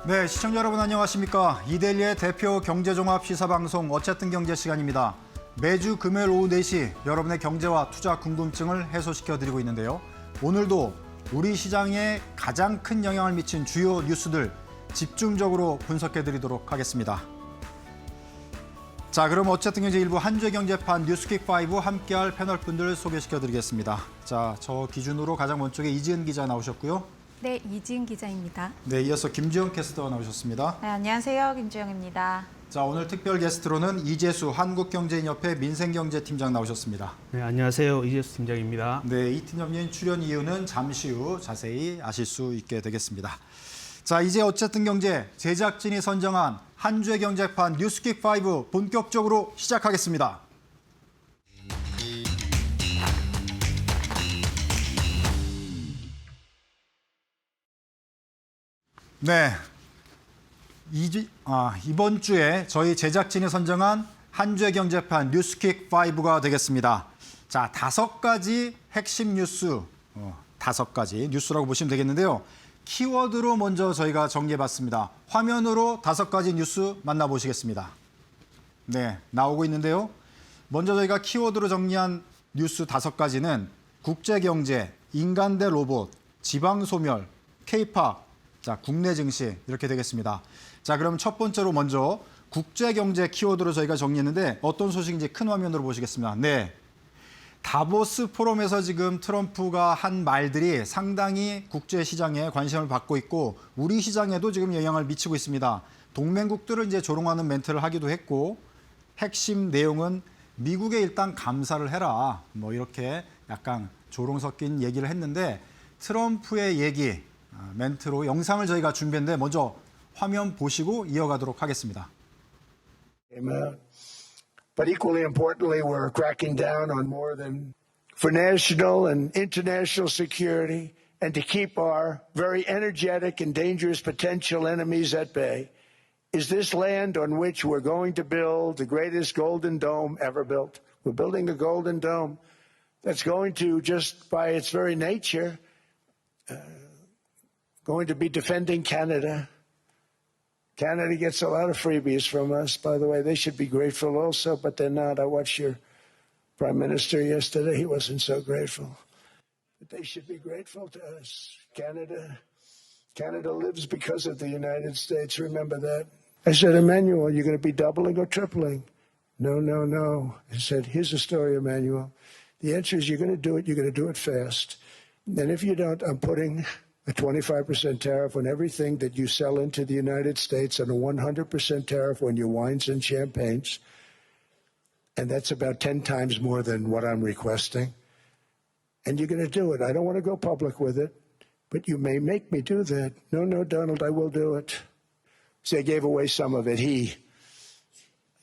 네, 시청자 여러분 안녕하십니까. 이데일리의 대표 경제종합 시사방송 어쨌든 경제 시간입니다. 매주 금요일 오후 4시 여러분의 경제와 투자 궁금증을 해소시켜드리고 있는데요. 오늘도 우리 시장에 가장 큰 영향을 미친 주요 뉴스들 집중적으로 분석해드리도록 하겠습니다. 자, 그럼 어쨌든 경제 일부 한 주의 경제판 뉴스킥5 함께할 패널분들 소개시켜드리겠습니다. 자, 저 기준으로 가장 먼쪽에 이지은 기자 나오셨고요. 네, 이지은 기자입니다. 네, 이어서 김주영 캐스터가 나오셨습니다. 네, 안녕하세요. 김주영입니다. 자, 오늘 특별 게스트로는 이재수 한국경제인협회 민생경제팀장 나오셨습니다. 네, 안녕하세요. 이재수 팀장입니다. 네, 이 팀장님 출연 이유는 잠시 후 자세히 아실 수 있게 되겠습니다. 자, 이제 어쨌든 경제 제작진이 선정한 한 주의 경제판 뉴스킥5 본격적으로 시작하겠습니다. 네, 이번 주에 저희 제작진이 선정한 한 주의 경제판 뉴스킥5가 되겠습니다. 자, 5가지 핵심 뉴스, 5가지 뉴스라고 보시면 되겠는데요. 키워드로 먼저 저희가 정리해봤습니다. 화면으로 5가지 뉴스 만나보시겠습니다. 네, 나오고 있는데요. 먼저 저희가 키워드로 정리한 뉴스 5가지는 국제경제, 인간 대 로봇, 지방소멸, K-팝, 자, 국내 증시 이렇게 되겠습니다. 자, 그럼 첫 번째로 먼저 국제경제 키워드로 저희가 정리했는데 어떤 소식인지 큰 화면으로 보시겠습니다. 네, 다보스 포럼에서 지금 트럼프가 한 말들이 상당히 국제시장에 관심을 받고 있고 우리 시장에도 지금 영향을 미치고 있습니다. 동맹국들을 이제 조롱하는 멘트를 하기도 했고 핵심 내용은 미국에 일단 감사를 해라. 뭐 이렇게 약간 조롱 섞인 얘기를 했는데 트럼프의 얘기 멘트로 영상을 저희가 준비했는데 먼저 화면 보시고 이어가도록 하겠습니다. But equally importantly, we're cracking down on more than for national and international security and to keep our very energetic and dangerous potential enemies at bay. Is this land on which we're going to build the greatest golden dome ever built? We're building a golden dome that's going to, just by its very nature, going to be defending Canada. Canada gets a lot of freebies from us. By the way, they should be grateful also, but they're not. I watched your prime minister yesterday. He wasn't so grateful. But they should be grateful to us. Canada lives because of the United States. Remember that. I said, Emmanuel, you're going to be doubling or tripling? No, no, no. I said, here's the story, Emmanuel. The answer is you're going to do it. You're going to do it fast. And if you don't, I'm putting a 25% tariff on everything that you sell into the United States and a 100% tariff on your wines and champagnes. And that's about 10 times more than what I'm requesting. And you're going to do it. I don't want to go public with it, but you may make me do that. No, no, Donald, I will do it. So I gave away some of it. He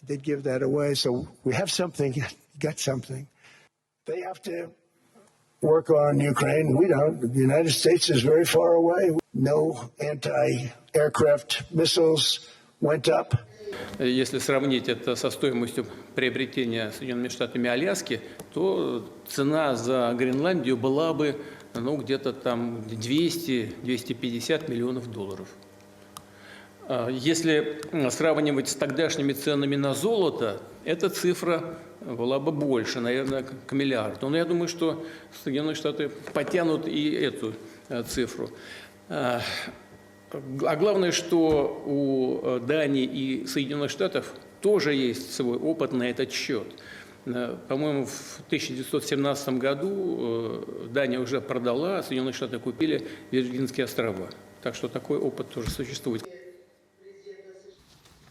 did give that away. So we have something, got something. They have to work on Ukraine. We don't. The United States is very far away. No anti-aircraft missiles went up. Если сравнить это со стоимостью приобретения Соединенными Штатами Аляски, то цена за Гренландию была бы где-то там 200-250 миллионов долларов. Если сравнивать с тогдашними ценами на золото, эта цифра была бы больше, наверное, к миллиарду. Но я думаю, что Соединенные Штаты потянут и эту цифру. А главное, что у Дании и Соединенных Штатов тоже есть свой опыт на этот счет. По-моему, в 1917 году Дания уже продала, а Соединенные Штаты купили Виргинские острова. Так что такой опыт тоже существует.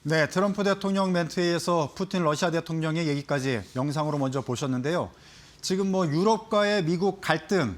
네, 트럼프 대통령 멘트에서 푸틴 러시아 대통령의 얘기까지 영상으로 먼저 보셨는데요. 지금 뭐 유럽과의 미국 갈등,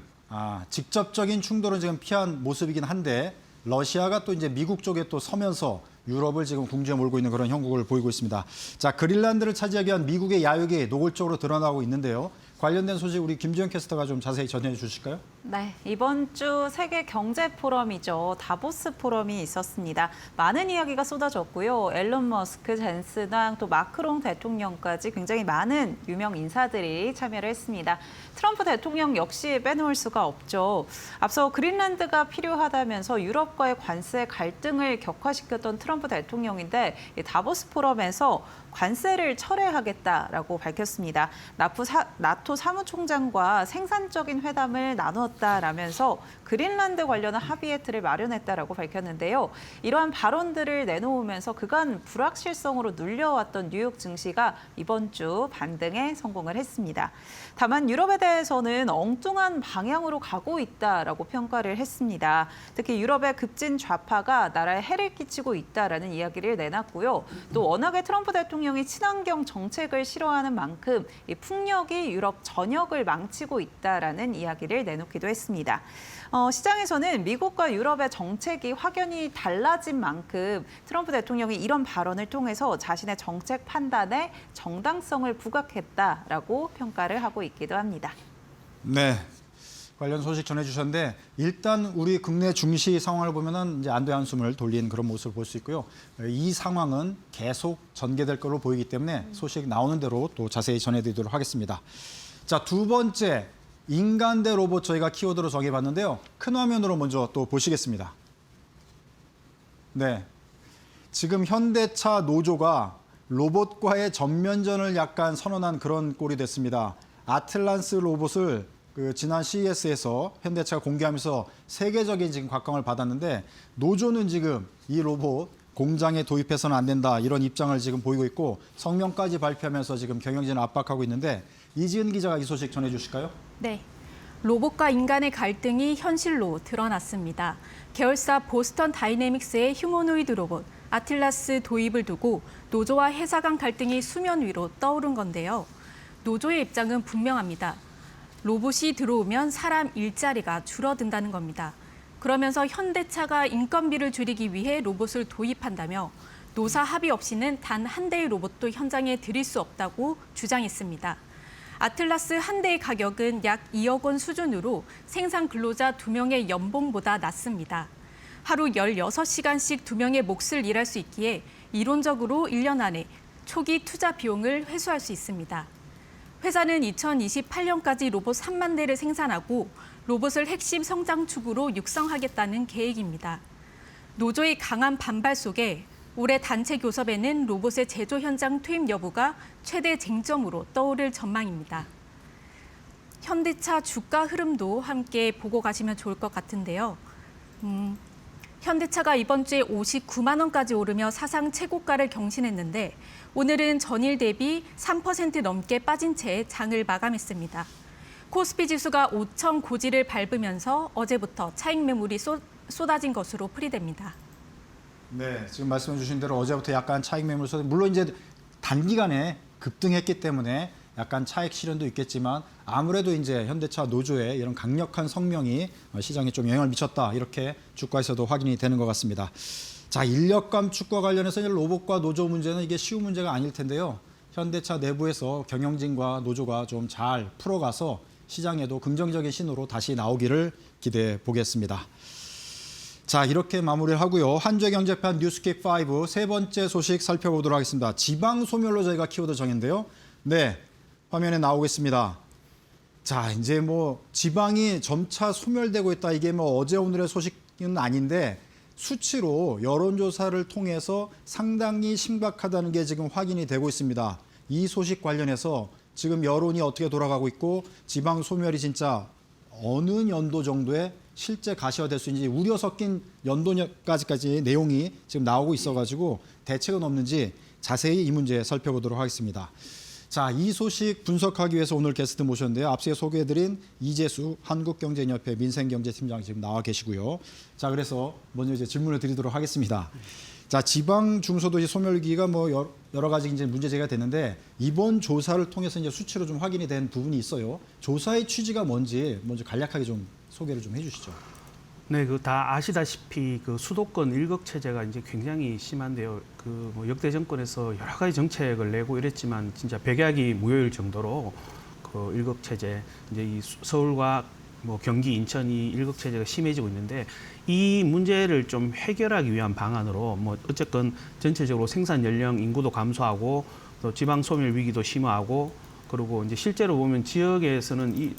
직접적인 충돌은 지금 피한 모습이긴 한데 러시아가 또 이제 미국 쪽에 또 서면서 유럽을 지금 궁지에 몰고 있는 그런 형국을 보이고 있습니다. 자, 그린란드를 차지하기 위한 미국의 야욕이 노골적으로 드러나고 있는데요. 관련된 소식 우리 김주영 캐스터가 좀 자세히 전해 주실까요? 네, 이번 주 세계 경제 포럼이죠. 다보스 포럼이 있었습니다. 많은 이야기가 쏟아졌고요. 앨런 머스크, 젠슨 왕, 또 마크롱 대통령까지 굉장히 많은 유명 인사들이 참여를 했습니다. 트럼프 대통령 역시 빼놓을 수가 없죠. 앞서 그린란드가 필요하다면서 유럽과의 관세 갈등을 격화시켰던 트럼프 대통령인데 이 다보스 포럼에서 관세를 철회하겠다라고 밝혔습니다. 나토 사무총장과 생산적인 회담을 나누었다라면서 그린란드 관련한 합의의 틀을 마련했다라고 밝혔는데요. 이러한 발언들을 내놓으면서 그간 불확실성으로 눌려왔던 뉴욕 증시가 이번 주 반등에 성공을 했습니다. 다만 유럽에 대해서는 엉뚱한 방향으로 가고 있다라고 평가를 했습니다. 특히 유럽의 급진 좌파가 나라에 해를 끼치고 있다라는 이야기를 내놨고요. 또 워낙에 트럼프 대통령이 친환경 정책을 싫어하는 만큼 이 풍력이 유럽 전역을 망치고 있다라는 이야기를 내놓기도 했습니다. 시장에서는 미국과 유럽의 정책이 확연히 달라진 만큼 트럼프 대통령이 이런 발언을 통해서 자신의 정책 판단에 정당성을 부각했다라고 평가를 하고 있기도 합니다. 네. 관련 소식 전해주셨는데 일단 우리 국내 증시 상황을 보면은 이제 안도의 한숨을 돌린 그런 모습을 볼 수 있고요. 이 상황은 계속 전개될 걸로 보이기 때문에 소식 나오는 대로 또 자세히 전해드리도록 하겠습니다. 자, 두 번째 인간 대 로봇 저희가 키워드로 정해봤는데요. 큰 화면으로 먼저 또 보시겠습니다. 네, 지금 현대차 노조가 로봇과의 전면전을 약간 선언한 그런 꼴이 됐습니다. 아틀란스 로봇을 지난 CES에서 현대차가 공개하면서 세계적인 지금 곽광을 받았는데 노조는 지금 이 로봇 공장에 도입해서는 안 된다 이런 입장을 지금 보이고 있고 성명까지 발표하면서 지금 경영진을 압박하고 있는데 이지은 기자가 이 소식 전해주실까요? 네. 로봇과 인간의 갈등이 현실로 드러났습니다. 계열사 보스턴 다이내믹스의 휴머노이드 로봇 아틀라스 도입을 두고 노조와 회사 간 갈등이 수면 위로 떠오른 건데요. 노조의 입장은 분명합니다. 로봇이 들어오면 사람 일자리가 줄어든다는 겁니다. 그러면서 현대차가 인건비를 줄이기 위해 로봇을 도입한다며 노사 합의 없이는 단 한 대의 로봇도 현장에 들일 수 없다고 주장했습니다. 아틀라스 한 대의 가격은 약 2억 원 수준으로 생산 근로자 2명의 연봉보다 낮습니다. 하루 16시간씩 2명의 몫을 일할 수 있기에 이론적으로 1년 안에 초기 투자 비용을 회수할 수 있습니다. 회사는 2028년까지 로봇 3만 대를 생산하고 로봇을 핵심 성장축으로 육성하겠다는 계획입니다. 노조의 강한 반발 속에 올해 단체 교섭에는 로봇의 제조 현장 투입 여부가 최대 쟁점으로 떠오를 전망입니다. 현대차 주가 흐름도 함께 보고 가시면 좋을 것 같은데요. 현대차가 이번 주에 59만 원까지 오르며 사상 최고가를 경신했는데 오늘은 전일 대비 3% 넘게 빠진 채 장을 마감했습니다. 코스피 지수가 5천 고지를 밟으면서 어제부터 차익 매물이 쏟아진 것으로 풀이됩니다. 네, 지금 말씀해 주신 대로 어제부터 약간 차익 매물 쏟아 물론 이제 단기간에 급등했기 때문에 약간 차익 실현도 있겠지만 아무래도 이제 현대차 노조의 이런 강력한 성명이 시장에 좀 영향을 미쳤다 이렇게 주가에서도 확인이 되는 것 같습니다. 자, 인력 감축과 관련해서 로봇과 노조 문제는 이게 쉬운 문제가 아닐 텐데요. 현대차 내부에서 경영진과 노조가 좀 잘 풀어가서 시장에도 긍정적인 신호로 다시 나오기를 기대해 보겠습니다. 자, 이렇게 마무리를 하고요. 한주의 경제판 뉴스킥 5 세 번째 소식 살펴보도록 하겠습니다. 지방 소멸로 저희가 키워드 정했는데요. 네, 화면에 나오겠습니다. 자, 이제 뭐 지방이 점차 소멸되고 있다. 이게 뭐 어제 오늘의 소식은 아닌데 수치로 여론조사를 통해서 상당히 심각하다는 게 지금 확인이 되고 있습니다. 이 소식 관련해서 지금 여론이 어떻게 돌아가고 있고 지방 소멸이 진짜 어느 연도 정도에 실제 가시화될 수 있는지 우려 섞인 연도까지 내용이 지금 나오고 있어가지고 대책은 없는지 자세히 이 문제 살펴보도록 하겠습니다. 자, 이 소식 분석하기 위해서 오늘 게스트 모셨는데요. 앞서 소개해드린 이재수 한국경제협회 민생경제팀장 지금 나와 계시고요. 자, 그래서 먼저 이제 질문을 드리도록 하겠습니다. 자, 지방 중소도시 소멸기가 뭐 여러 가지 이제 문제 제기가 됐는데 이번 조사를 통해서 이제 수치로 좀 확인이 된 부분이 있어요. 조사의 취지가 뭔지 먼저 간략하게 좀 소개를 좀 해주시죠. 네, 그 다 아시다시피 그 수도권 일극 체제가 이제 굉장히 심한데요. 그 뭐 역대 정권에서 여러 가지 정책을 내고 이랬지만 진짜 백약이 무효일 정도로 그 일극 체제 이제 이 서울과 뭐 경기, 인천이 일극 체제가 심해지고 있는데 이 문제를 좀 해결하기 위한 방안으로 뭐 어쨌건 전체적으로 생산 연령 인구도 감소하고 또 지방 소멸 위기도 심화하고 그리고 이제 실제로 보면 지역에서는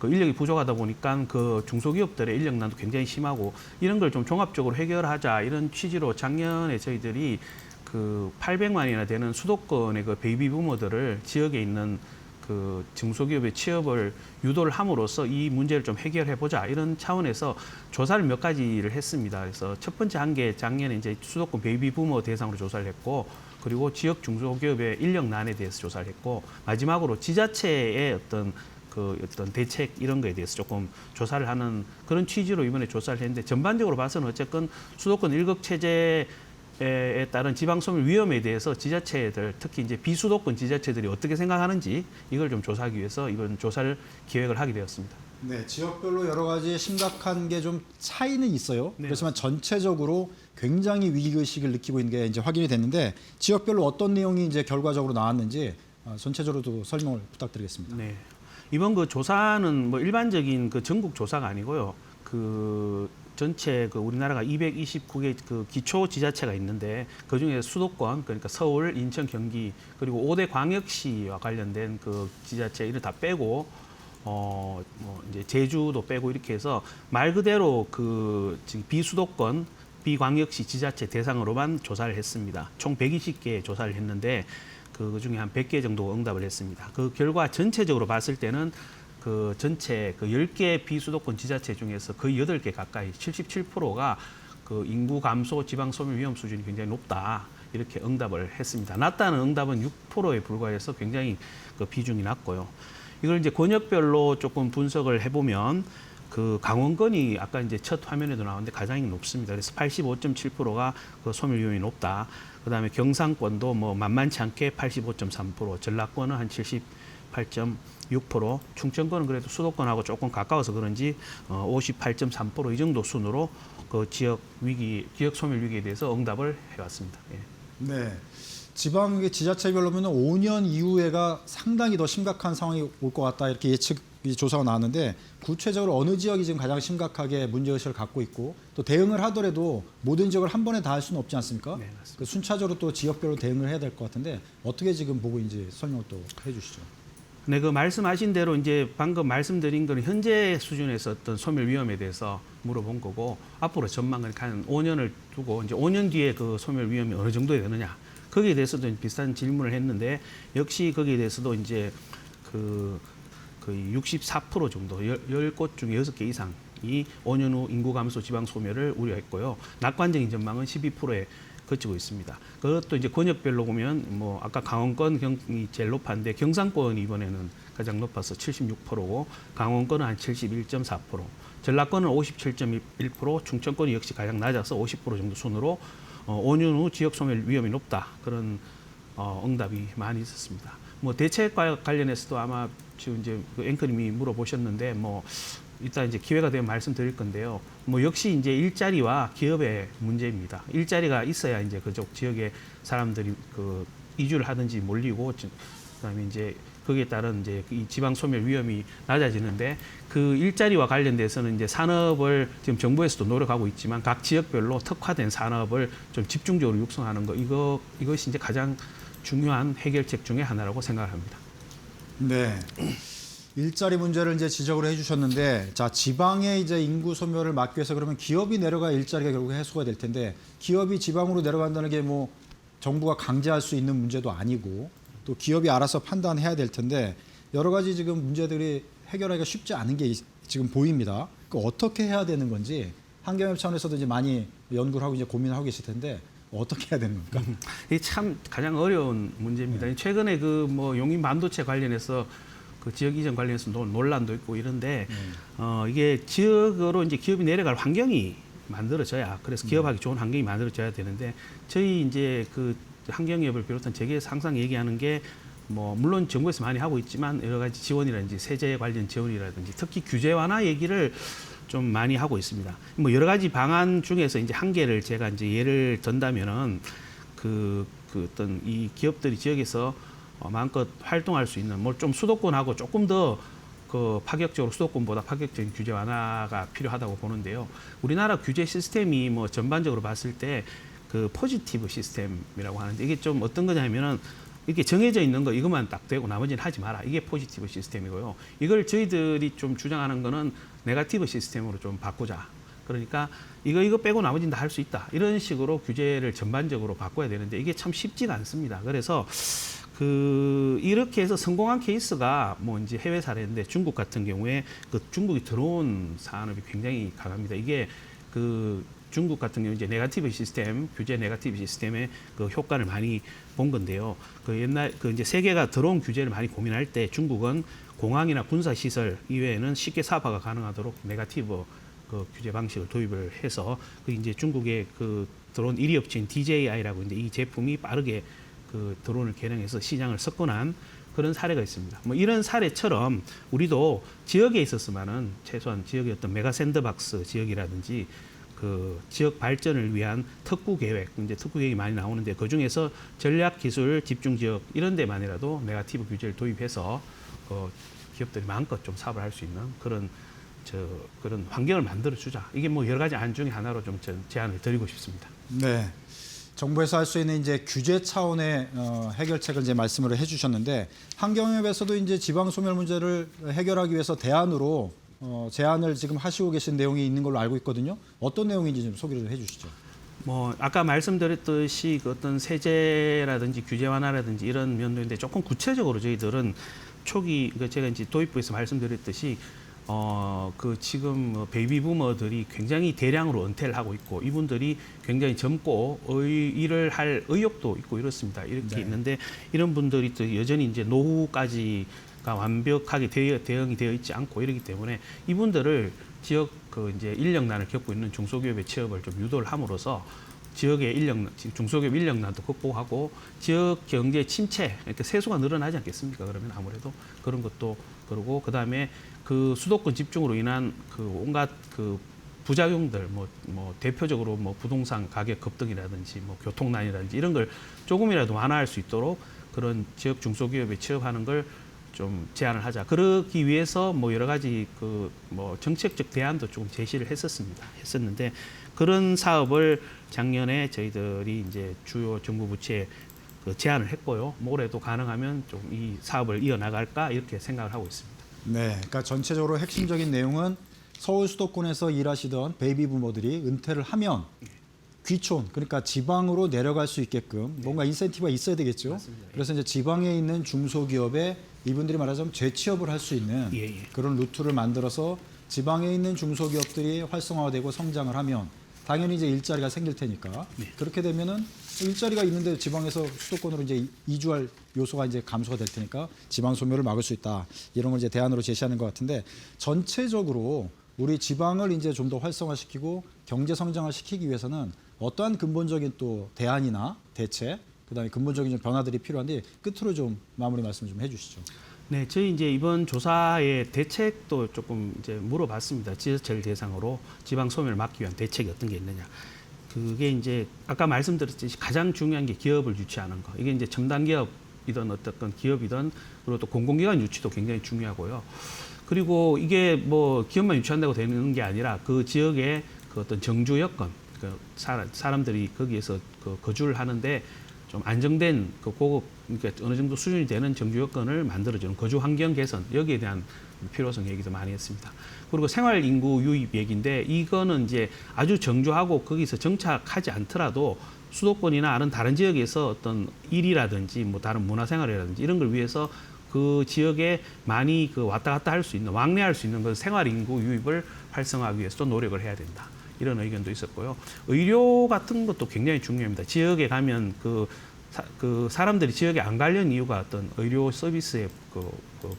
그 인력이 부족하다 보니까 그 중소기업들의 인력난도 굉장히 심하고 이런 걸 좀 종합적으로 해결하자 이런 취지로 작년에 저희들이 그 800만이나 되는 수도권의 그 베이비 부모들을 지역에 있는 그 중소기업의 취업을 유도를 함으로써 이 문제를 좀 해결해 보자 이런 차원에서 조사를 몇 가지를 했습니다. 그래서 첫 번째 한 게 작년에 이제 수도권 베이비 부모 대상으로 조사를 했고 그리고 지역 중소기업의 인력난에 대해서 조사를 했고 마지막으로 지자체의 어떤 대책 이런 거에 대해서 조금 조사를 하는 그런 취지로 이번에 조사를 했는데 전반적으로 봐서는 어쨌건 수도권 일극 체제에 따른 지방 소멸 위험에 대해서 지자체들 특히 이제 비수도권 지자체들이 어떻게 생각하는지 이걸 좀 조사하기 위해서 이번 조사를 기획을 하게 되었습니다. 네, 지역별로 여러 가지 심각한 게 좀 차이는 있어요. 네. 그렇지만 전체적으로 굉장히 위기의식을 느끼고 있는 게 이제 확인이 됐는데 지역별로 어떤 내용이 이제 결과적으로 나왔는지 전체적으로도 설명을 부탁드리겠습니다. 네. 이번 그 조사는 뭐 일반적인 그 전국 조사가 아니고요. 그 전체 그 우리나라가 229개 그 기초 지자체가 있는데 그 중에 수도권 그러니까 서울, 인천, 경기 그리고 5대 광역시와 관련된 그 지자체 이를 다 빼고 뭐 이제 제주도 빼고 이렇게 해서 말 그대로 그 지금 비수도권 비광역시 지자체 대상으로만 조사를 했습니다. 총 120개 조사를 했는데 그 중에 한 100개 정도 응답을 했습니다. 그 결과 전체적으로 봤을 때는 그 전체 그 10개 비수도권 지자체 중에서 거의 8개 가까이 77%가 그 인구 감소 지방 소멸 위험 수준이 굉장히 높다. 이렇게 응답을 했습니다. 낮다는 응답은 6%에 불과해서 굉장히 그 비중이 낮고요. 이걸 이제 권역별로 조금 분석을 해보면 그 강원권이 아까 이제 첫 화면에도 나왔는데 가장 높습니다. 그래서 85.7%가 그 소멸 위험이 높다. 그다음에 경상권도 뭐 만만치 않게 85.3%, 전라권은 한 78.6%, 충청권은 그래도 수도권하고 조금 가까워서 그런지 58.3%이 정도 순으로 그 지역 소멸 위기에 대해서 응답을 해왔습니다. 예. 네. 지방 지자체별로 보면 5년 이후에가 상당히 더 심각한 상황이 올 것 같다 이렇게 예측 조사가 나왔는데 구체적으로 어느 지역이 지금 가장 심각하게 문제의식을 갖고 있고 또 대응을 하더라도 모든 지역을 한 번에 다 할 수는 없지 않습니까? 네, 맞습니다. 그 순차적으로 또 지역별로 대응을 해야 될 것 같은데 어떻게 지금 보고 있는지 설명을 또 해주시죠. 네, 그 말씀하신 대로 이제 방금 말씀드린 건 현재 수준에서 어떤 소멸 위험에 대해서 물어본 거고 앞으로 전망을 한 5년을 두고 이제 5년 뒤에 그 소멸 위험이 어느 정도 되느냐 거기에 대해서도 비슷한 질문을 했는데 역시 거기에 대해서도 이제 거의 64% 정도 10곳 중에 6개 이상이 5년 후 인구 감소 지방 소멸을 우려했고요. 낙관적인 전망은 12%에 그치고 있습니다. 그것도 이제 권역별로 보면 뭐 아까 강원권이 제일 높았는데 경상권이 이번에는 가장 높아서 76%고 강원권은 한 71.4%, 전라권은 57.1%, 충청권이 역시 가장 낮아서 50% 정도 순으로 5년 후 지역 소멸 위험이 높다 그런 응답이 많이 있었습니다. 뭐 대책과 관련해서도 아마 지금 이제 그 앵커님이 물어보셨는데 뭐 이따 이제 기회가 되면 말씀드릴 건데요. 뭐 역시 이제 일자리와 기업의 문제입니다. 일자리가 있어야 이제 그쪽 지역에 사람들이 그 이주를 하든지 몰리고 그다음에 이제 거기에 따른 이제 이 지방 소멸 위험이 낮아지는데 그 일자리와 관련돼서는 이제 산업을 지금 정부에서도 노력하고 있지만 각 지역별로 특화된 산업을 좀 집중적으로 육성하는 거 이것이 이제 가장 중요한 해결책 중에 하나라고 생각합니다. 네. 일자리 문제를 이제 지적을 해주셨는데, 자 지방의 이제 인구 소멸을 막기 위해서 그러면 기업이 내려가 일자리가 결국 해소가 될 텐데 기업이 지방으로 내려간다는 게 뭐 정부가 강제할 수 있는 문제도 아니고 또 기업이 알아서 판단해야 될 텐데 여러 가지 지금 문제들이 해결하기가 쉽지 않은 게 지금 보입니다. 그 어떻게 해야 되는 건지 한경협 차원에서도 이제 많이 연구를 하고 이제 고민을 하고 계실 텐데 어떻게 해야 되는 겁니까? 이게 참 가장 어려운 문제입니다. 네. 최근에 그 뭐 용인 반도체 관련해서 그 지역 이전 관련해서 논란도 있고 이런데 이게 지역으로 이제 기업이 내려갈 환경이 만들어져야 그래서 기업하기 좋은 환경이 만들어져야 되는데 저희 이제 그 한경협을 비롯한 재계에서 항상 얘기하는 게 뭐 물론 정부에서 많이 하고 있지만 여러 가지 지원이라든지 세제 관련 지원이라든지 특히 규제 완화 얘기를 좀 많이 하고 있습니다. 뭐 여러 가지 방안 중에서 이제 한 개를 제가 이제 예를 든다면은 그 어떤 이 기업들이 지역에서 마음껏 활동할 수 있는 뭐 좀 수도권하고 조금 더 그 파격적으로 수도권보다 파격적인 규제 완화가 필요하다고 보는데요. 우리나라 규제 시스템이 뭐 전반적으로 봤을 때 그 포지티브 시스템이라고 하는데 이게 좀 어떤 거냐면은 이렇게 정해져 있는 거 이것만 딱 되고 나머지는 하지 마라. 이게 포지티브 시스템이고요. 이걸 저희들이 좀 주장하는 거는 네거티브 시스템으로 좀 바꾸자. 그러니까 이거 빼고 나머지는 다 할 수 있다. 이런 식으로 규제를 전반적으로 바꿔야 되는데 이게 참 쉽지가 않습니다. 그래서 이렇게 해서 성공한 케이스가 뭐 이제 해외 사례인데 중국 같은 경우에 그 중국이 들어온 산업이 굉장히 강합니다. 이게 중국 같은 경우 이제 네거티브 시스템, 규제 네거티브 시스템의 그 효과를 많이 본 건데요. 이제 세계가 들어온 규제를 많이 고민할 때 중국은 공항이나 군사 시설 이외에는 쉽게 사업화가 가능하도록 네거티브 그 규제 방식을 도입을 해서 이제 중국의 들어온 1위 업체인 DJI라고 있는데 이 제품이 빠르게 드론을 개량해서 시장을 석권한 그런 사례가 있습니다. 뭐 이런 사례처럼 우리도 지역에 있었으면은 최소한 지역의 어떤 메가 샌드박스 지역이라든지 지역 발전을 위한 특구 계획, 이제 특구 계획이 많이 나오는데 그 중에서 전략 기술 집중 지역 이런 데만이라도 네거티브 규제를 도입해서 기업들이 마음껏 좀 사업을 할 수 있는 그런 환경을 만들어 주자. 이게 뭐 여러 가지 안 중에 하나로 좀 제안을 드리고 싶습니다. 네. 정부에서 할 수 있는 이제 규제 차원의 해결책을 이제 말씀을 해주셨는데 환경협에서도 이제 지방 소멸 문제를 해결하기 위해서 대안으로 제안을 지금 하시고 계신 내용이 있는 걸로 알고 있거든요. 어떤 내용인지 좀 소개를 좀 해주시죠. 뭐 아까 말씀드렸듯이 그 어떤 세제라든지 규제 완화라든지 이런 면도인데 조금 구체적으로 저희들은 초기 제가 이제 도입부에서 말씀드렸듯이 지금 베이비 부머들이 굉장히 대량으로 은퇴를 하고 있고 이분들이 굉장히 젊고 일을 할 의욕도 있고 이렇습니다. 이렇게 네. 있는데 이런 분들이 또 여전히 이제 노후까지가 완벽하게 대응이 되어 있지 않고 이러기 때문에 이분들을 지역 이제 인력난을 겪고 있는 중소기업의 취업을 좀 유도를 함으로써 지역의 중소기업 인력난도 극복하고 지역 경제 침체, 이렇게 세수가 늘어나지 않겠습니까? 그러면 아무래도 그런 것도 그러고 그다음에 수도권 집중으로 인한 온갖 부작용들, 뭐 대표적으로 뭐 부동산 가격 급등이라든지 뭐 교통난이라든지 이런 걸 조금이라도 완화할 수 있도록 그런 지역 중소기업에 취업하는 걸 좀 제안을 하자. 그러기 위해서 뭐 여러 가지 뭐 정책적 대안도 조금 제시를 했었는데 그런 사업을 작년에 저희들이 이제 주요 정부 부처에 제안을 했고요. 올해도 가능하면 좀 이 사업을 이어나갈까 이렇게 생각을 하고 있습니다. 네, 그러니까 전체적으로 핵심적인 내용은 서울 수도권에서 일하시던 베이비 부모들이 은퇴를 하면 귀촌, 그러니까 지방으로 내려갈 수 있게끔 뭔가 인센티브가 있어야 되겠죠. 맞습니다. 그래서 이제 지방에 있는 중소기업에 이분들이 말하자면 재취업을 할 수 있는 그런 루트를 만들어서 지방에 있는 중소기업들이 활성화되고 성장을 하면 당연히 이제 일자리가 생길 테니까 그렇게 되면은 일자리가 있는데 지방에서 수도권으로 이제 이주할 요소가 이제 감소가 될 테니까 지방 소멸을 막을 수 있다. 이런 걸 이제 대안으로 제시하는 것 같은데 전체적으로 우리 지방을 이제 좀 더 활성화시키고 경제 성장을 시키기 위해서는 어떠한 근본적인 또 대안이나 대책, 그다음에 근본적인 좀 변화들이 필요한데 끝으로 좀 마무리 말씀 좀 해주시죠. 네, 저희 이제 이번 조사의 대책도 조금 이제 물어봤습니다. 지자체를 대상으로 지방 소멸을 막기 위한 대책이 어떤 게 있느냐. 그게 이제 아까 말씀드렸듯이 가장 중요한 게 기업을 유치하는 거. 이게 이제 첨단 기업이든 어떤 기업이든 그리고 또 공공기관 유치도 굉장히 중요하고요. 그리고 이게 뭐 기업만 유치한다고 되는 게 아니라 그 지역의 어떤 정주 여건, 사람들이 거기에서 거주를 하는데 좀 안정된 고급, 그러니까 어느 정도 수준이 되는 정주 여건을 만들어주는 거주 환경 개선, 여기에 대한 필요성 얘기도 많이 했습니다. 그리고 생활 인구 유입 얘기인데 이거는 이제 아주 정주하고 거기서 정착하지 않더라도 수도권이나 다른 지역에서 어떤 일이라든지 뭐 다른 문화생활이라든지 이런 걸 위해서 그 지역에 많이 왔다 갔다 할 수 있는, 왕래할 수 있는 그 생활 인구 유입을 활성화하기 위해서도 노력을 해야 된다. 이런 의견도 있었고요. 의료 같은 것도 굉장히 중요합니다. 지역에 가면 사람들이 지역에 안 가려는 이유가 어떤 의료 서비스의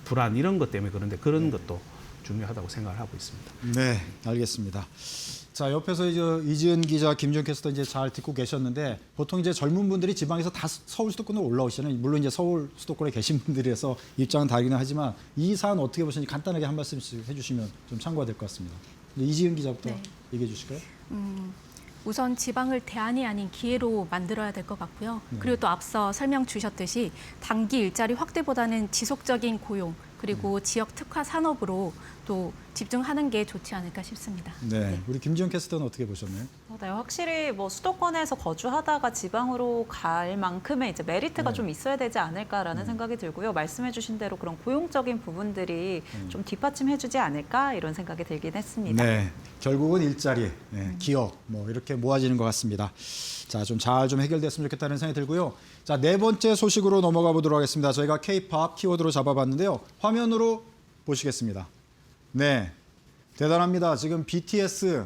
불안 이런 것 때문에 그런데 그런 것도 중요하다고 생각을 하고 있습니다. 네, 알겠습니다. 자, 옆에서 이제 이지은 기자, 김준 캐스터 이제 잘 듣고 계셨는데 보통 이제 젊은 분들이 지방에서 다 서울 수도권으로 올라오시잖아요. 물론 이제 서울 수도권에 계신 분들이라서 입장은 다르긴 하지만 이 사안 어떻게 보시는지 간단하게 한 말씀씩 해주시면 좀 참고가 될 것 같습니다. 이지은 기자부터 얘기해 주실까요? 우선 지방을 대안이 아닌 기회로 만들어야 될 것 같고요. 그리고 또 앞서 설명 주셨듯이 단기 일자리 확대보다는 지속적인 고용, 그리고 지역 특화 산업으로 또 집중하는 게 좋지 않을까 싶습니다. 네, 우리 김지영 캐스터는 어떻게 보셨나요? 네, 확실히 뭐 수도권에서 거주하다가 지방으로 갈 만큼의 이제 메리트가 좀 있어야 되지 않을까라는 생각이 들고요. 말씀해주신 대로 그런 고용적인 부분들이 좀 뒷받침해주지 않을까 이런 생각이 들긴 했습니다. 네, 결국은 일자리, 기업 뭐 이렇게 모아지는 것 같습니다. 자, 좀 잘 좀 해결됐으면 좋겠다는 생각이 들고요. 자, 네 번째 소식으로 넘어가 보도록 하겠습니다. 저희가 K-팝 키워드로 잡아봤는데요. 화면으로 보시겠습니다. 네, 대단합니다. 지금 BTS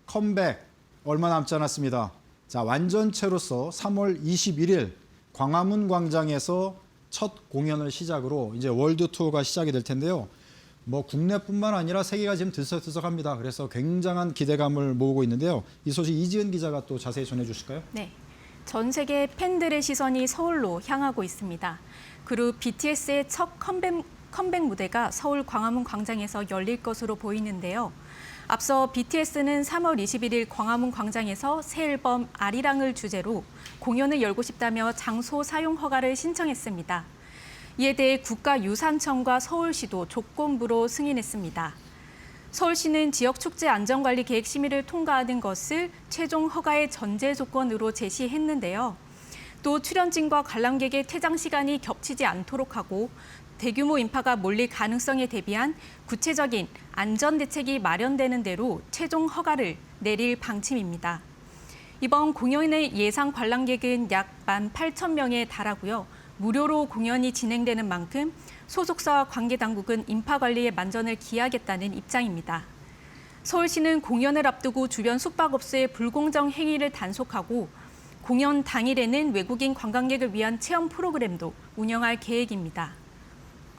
컴백 얼마 남지 않았습니다. 자, 완전체로서 3월 21일 광화문 광장에서 첫 공연을 시작으로 이제 월드 투어가 시작이 될 텐데요. 뭐 국내뿐만 아니라 세계가 지금 들썩들썩합니다. 그래서 굉장한 기대감을 모으고 있는데요. 이 소식 이지은 기자가 또 자세히 전해주실까요? 네. 전 세계 팬들의 시선이 서울로 향하고 있습니다. 그룹 BTS의 첫 컴백 무대가 서울 광화문 광장에서 열릴 것으로 보이는데요. 앞서 BTS는 3월 21일 광화문 광장에서 새 앨범 아리랑을 주제로 공연을 열고 싶다며 장소 사용 허가를 신청했습니다. 이에 대해 국가유산청과 서울시도 조건부로 승인했습니다. 서울시는 지역축제 안전관리 계획 심의를 통과하는 것을 최종 허가의 전제 조건으로 제시했는데요. 또 출연진과 관람객의 퇴장 시간이 겹치지 않도록 하고 대규모 인파가 몰릴 가능성에 대비한 구체적인 안전 대책이 마련되는 대로 최종 허가를 내릴 방침입니다. 이번 공연의 예상 관람객은 약 18,000명에 달하고요. 무료로 공연이 진행되는 만큼 소속사와 관계당국은 인파 관리에 만전을 기하겠다는 입장입니다. 서울시는 공연을 앞두고 주변 숙박업소의 불공정 행위를 단속하고 공연 당일에는 외국인 관광객을 위한 체험 프로그램도 운영할 계획입니다.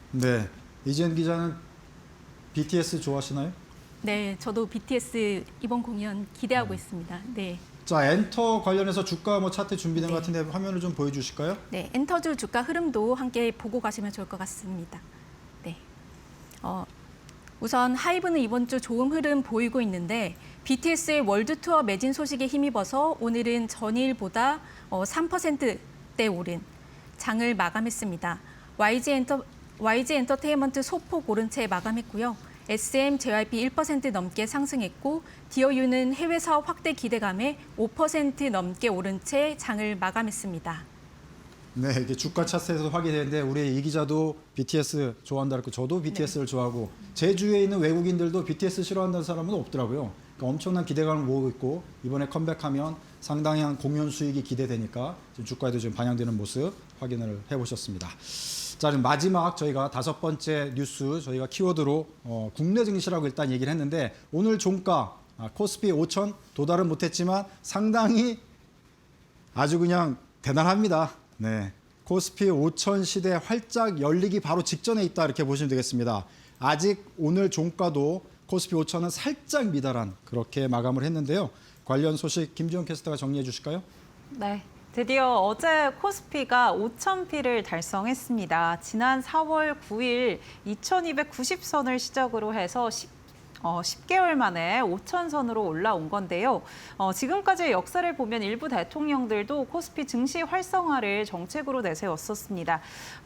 네, 이지은 기자는 BTS 좋아하시나요? 네, 저도 BTS 이번 공연 기대하고 있습니다. 네. 자, 엔터 관련해서 주가 뭐 차트 준비된 것 같은데 화면을 좀 보여주실까요? 네, 엔터주 주가 흐름도 함께 보고 가시면 좋을 것 같습니다. 네. 우선 하이브는 이번 주 좋은 흐름 보이고 있는데 BTS의 월드 투어 매진 소식에 힘입어서 오늘은 전일보다 3%대 오른 장을 마감했습니다. YG 엔터테인먼트 소폭 오른 채 마감했고요. SM, JYP 1% 넘게 상승했고 디어유는 해외 사업 확대 기대감에 5% 넘게 오른 채 장을 마감했습니다. 네, 이게 주가 차트에서 확인되는데 우리 이 기자도 BTS 좋아한다 그랬고 저도 BTS를 좋아하고 제 주위에 있는 외국인들도 BTS 싫어한다는 사람은 없더라고요. 그러니까 엄청난 기대감을 모으고 있고 이번에 컴백하면 상당한 공연 수익이 기대되니까 지금 주가에도 좀 반영되는 모습 확인을 해보셨습니다. 자, 그럼 마지막 저희가 다섯 번째 뉴스 저희가 키워드로 국내 증시라고 일단 얘기를 했는데 오늘 종가 코스피 5천 도달은 못했지만 상당히 아주 그냥 대단합니다. 네, 코스피 5천 시대 활짝 열리기 바로 직전에 있다 이렇게 보시면 되겠습니다. 아직 오늘 종가도 코스피 5천은 살짝 미달한 그렇게 마감을 했는데요. 관련 소식 김지영 캐스터가 정리해 주실까요? 네. 드디어 어제 코스피가 5,000피를 달성했습니다. 지난 4월 9일 2,290선을 시작으로 해서 10개월 만에 5,000선으로 올라온 건데요. 지금까지의 역사를 보면 일부 대통령들도 코스피 증시 활성화를 정책으로 내세웠었습니다.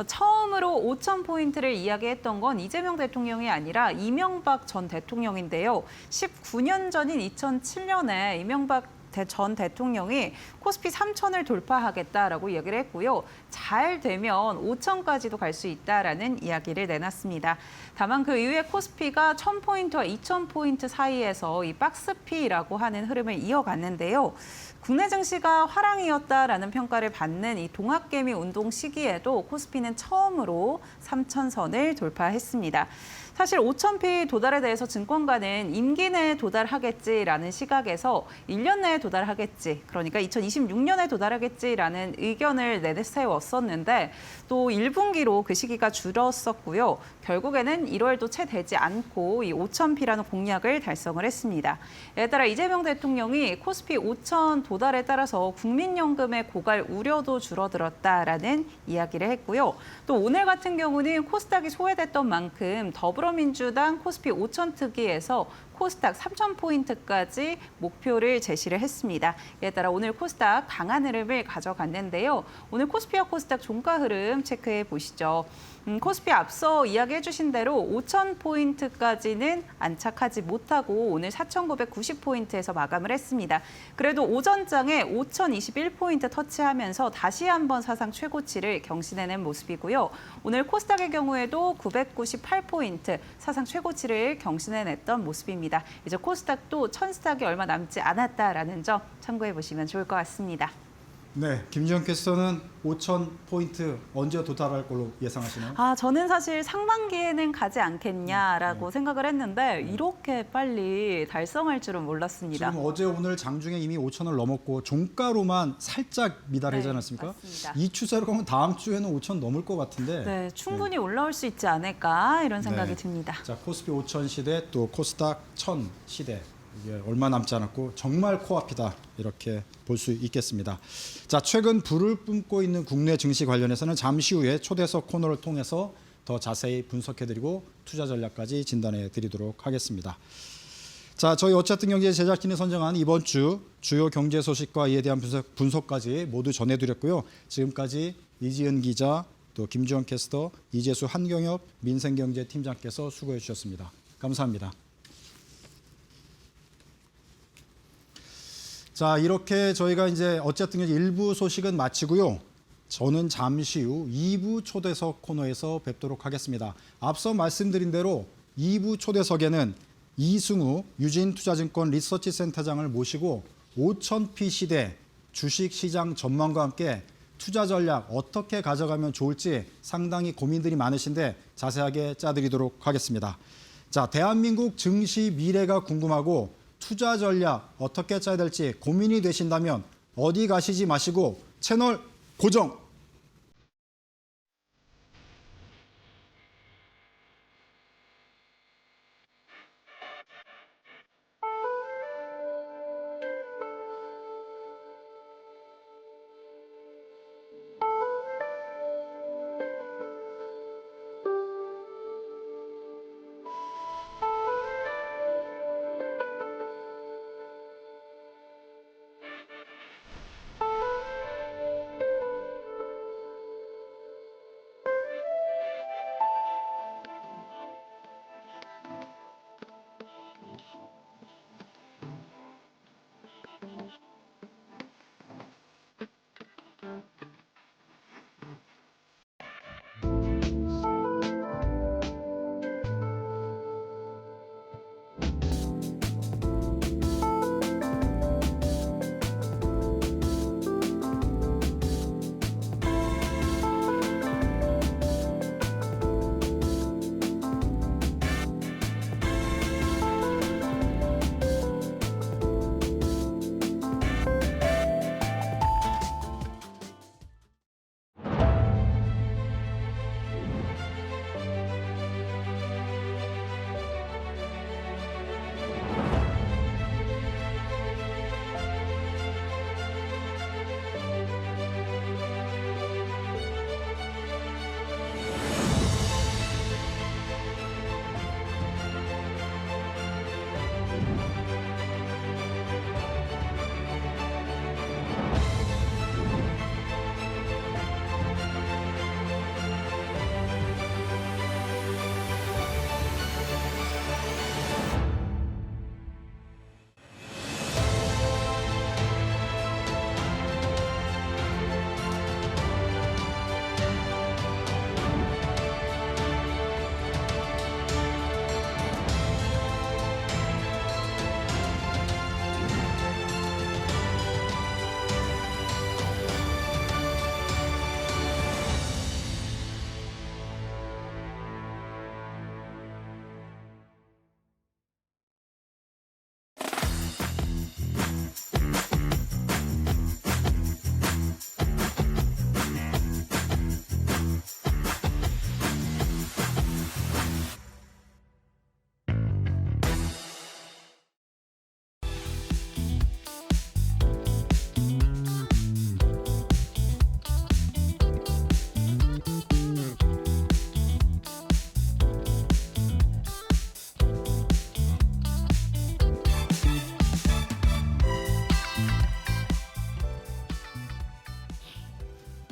처음으로 5,000포인트를 이야기했던 건 이재명 대통령이 아니라 이명박 전 대통령인데요. 19년 전인 2007년에 이명박 전 대통령이 코스피 3,000을 돌파하겠다라고 이야기를 했고요. 잘 되면 5,000까지도 갈 수 있다라는 이야기를 내놨습니다. 다만 그 이후에 코스피가 1,000포인트와 2,000포인트 사이에서 이 박스피라고 하는 흐름을 이어갔는데요. 국내 증시가 화랑이었다라는 평가를 받는 이 동학개미 운동 시기에도 코스피는 처음으로 3,000선을 돌파했습니다. 사실 5,000피 도달에 대해서 증권가는 임기 내에 도달하겠지라는 시각에서 1년 내에 도달하겠지, 그러니까 2026년에 도달하겠지라는 의견을 내세웠었는데 또 1분기로 그 시기가 줄었었고요. 결국에는 1월도 채 되지 않고 이 5,000피라는 공약을 달성을 했습니다. 이에 따라 이재명 대통령이 코스피 5,000 도달에 따라서 국민연금의 고갈 우려도 줄어들었다라는 이야기를 했고요. 또 오늘 같은 경우는 코스닥이 소외됐던 만큼 더불어민주당 코스피 5,000 특위에서 코스닥 3,000포인트까지 목표를 제시를 했습니다. 이에 따라 오늘 코스닥 강한 흐름을 가져갔는데요. 오늘 코스피와 코스닥 종가 흐름 체크해 보시죠. 코스피 앞서 이야기해 주신 대로 5,000포인트까지는 안착하지 못하고 오늘 4,990포인트에서 마감을 했습니다. 그래도 오전장에 5,021포인트 터치하면서 다시 한번 사상 최고치를 경신해낸 모습이고요. 오늘 코스닥의 경우에도 998포인트 사상 최고치를 경신해냈던 모습입니다. 이제 코스닥도 1,000스탁이 얼마 남지 않았다라는 점 참고해 보시면 좋을 것 같습니다. 네, 김지영 캐스터는 5,000포인트 언제 도달할 걸로 예상하시나요? 저는 사실 상반기에는 가지 않겠냐라고 생각을 했는데 이렇게 빨리 달성할 줄은 몰랐습니다. 지금 어제 오늘 장중에 이미 5,000을 넘었고 종가로만 살짝 미달하지 네, 않았습니까? 맞습니다. 이 추세로 가면 다음 주에는 5,000 넘을 것 같은데. 네, 충분히 올라올 수 있지 않을까 이런 생각이 네. 듭니다. 자, 코스피 5,000 시대 또 코스닥 1,000 시대. 이게 얼마 남지 않았고 정말 코앞이다 이렇게 볼 수 있겠습니다. 자, 최근 불을 뿜고 있는 국내 증시 관련해서는 잠시 후에 초대석 코너를 통해서 더 자세히 분석해드리고 투자 전략까지 진단해드리도록 하겠습니다. 자, 저희 어쨌든 경제 제작진이 선정한 이번 주 주요 경제 소식과 이에 대한 분석까지 모두 전해드렸고요. 지금까지 이지은 기자, 또 김주원 캐스터, 이재수 한경협 민생경제팀장께서 수고해 주셨습니다. 감사합니다. 자, 이렇게 저희가 이제 어쨌든 1부 소식은 마치고요. 저는 잠시 후 2부 초대석 코너에서 뵙도록 하겠습니다. 앞서 말씀드린 대로 2부 초대석에는 이승우 유진투자증권 리서치센터장을 모시고 5,000피 시대 주식시장 전망과 함께 투자 전략 어떻게 가져가면 좋을지 상당히 고민들이 많으신데 자세하게 짜드리도록 하겠습니다. 자, 대한민국 증시 미래가 궁금하고 투자 전략 어떻게 짜야 될지 고민이 되신다면 어디 가시지 마시고 채널 고정!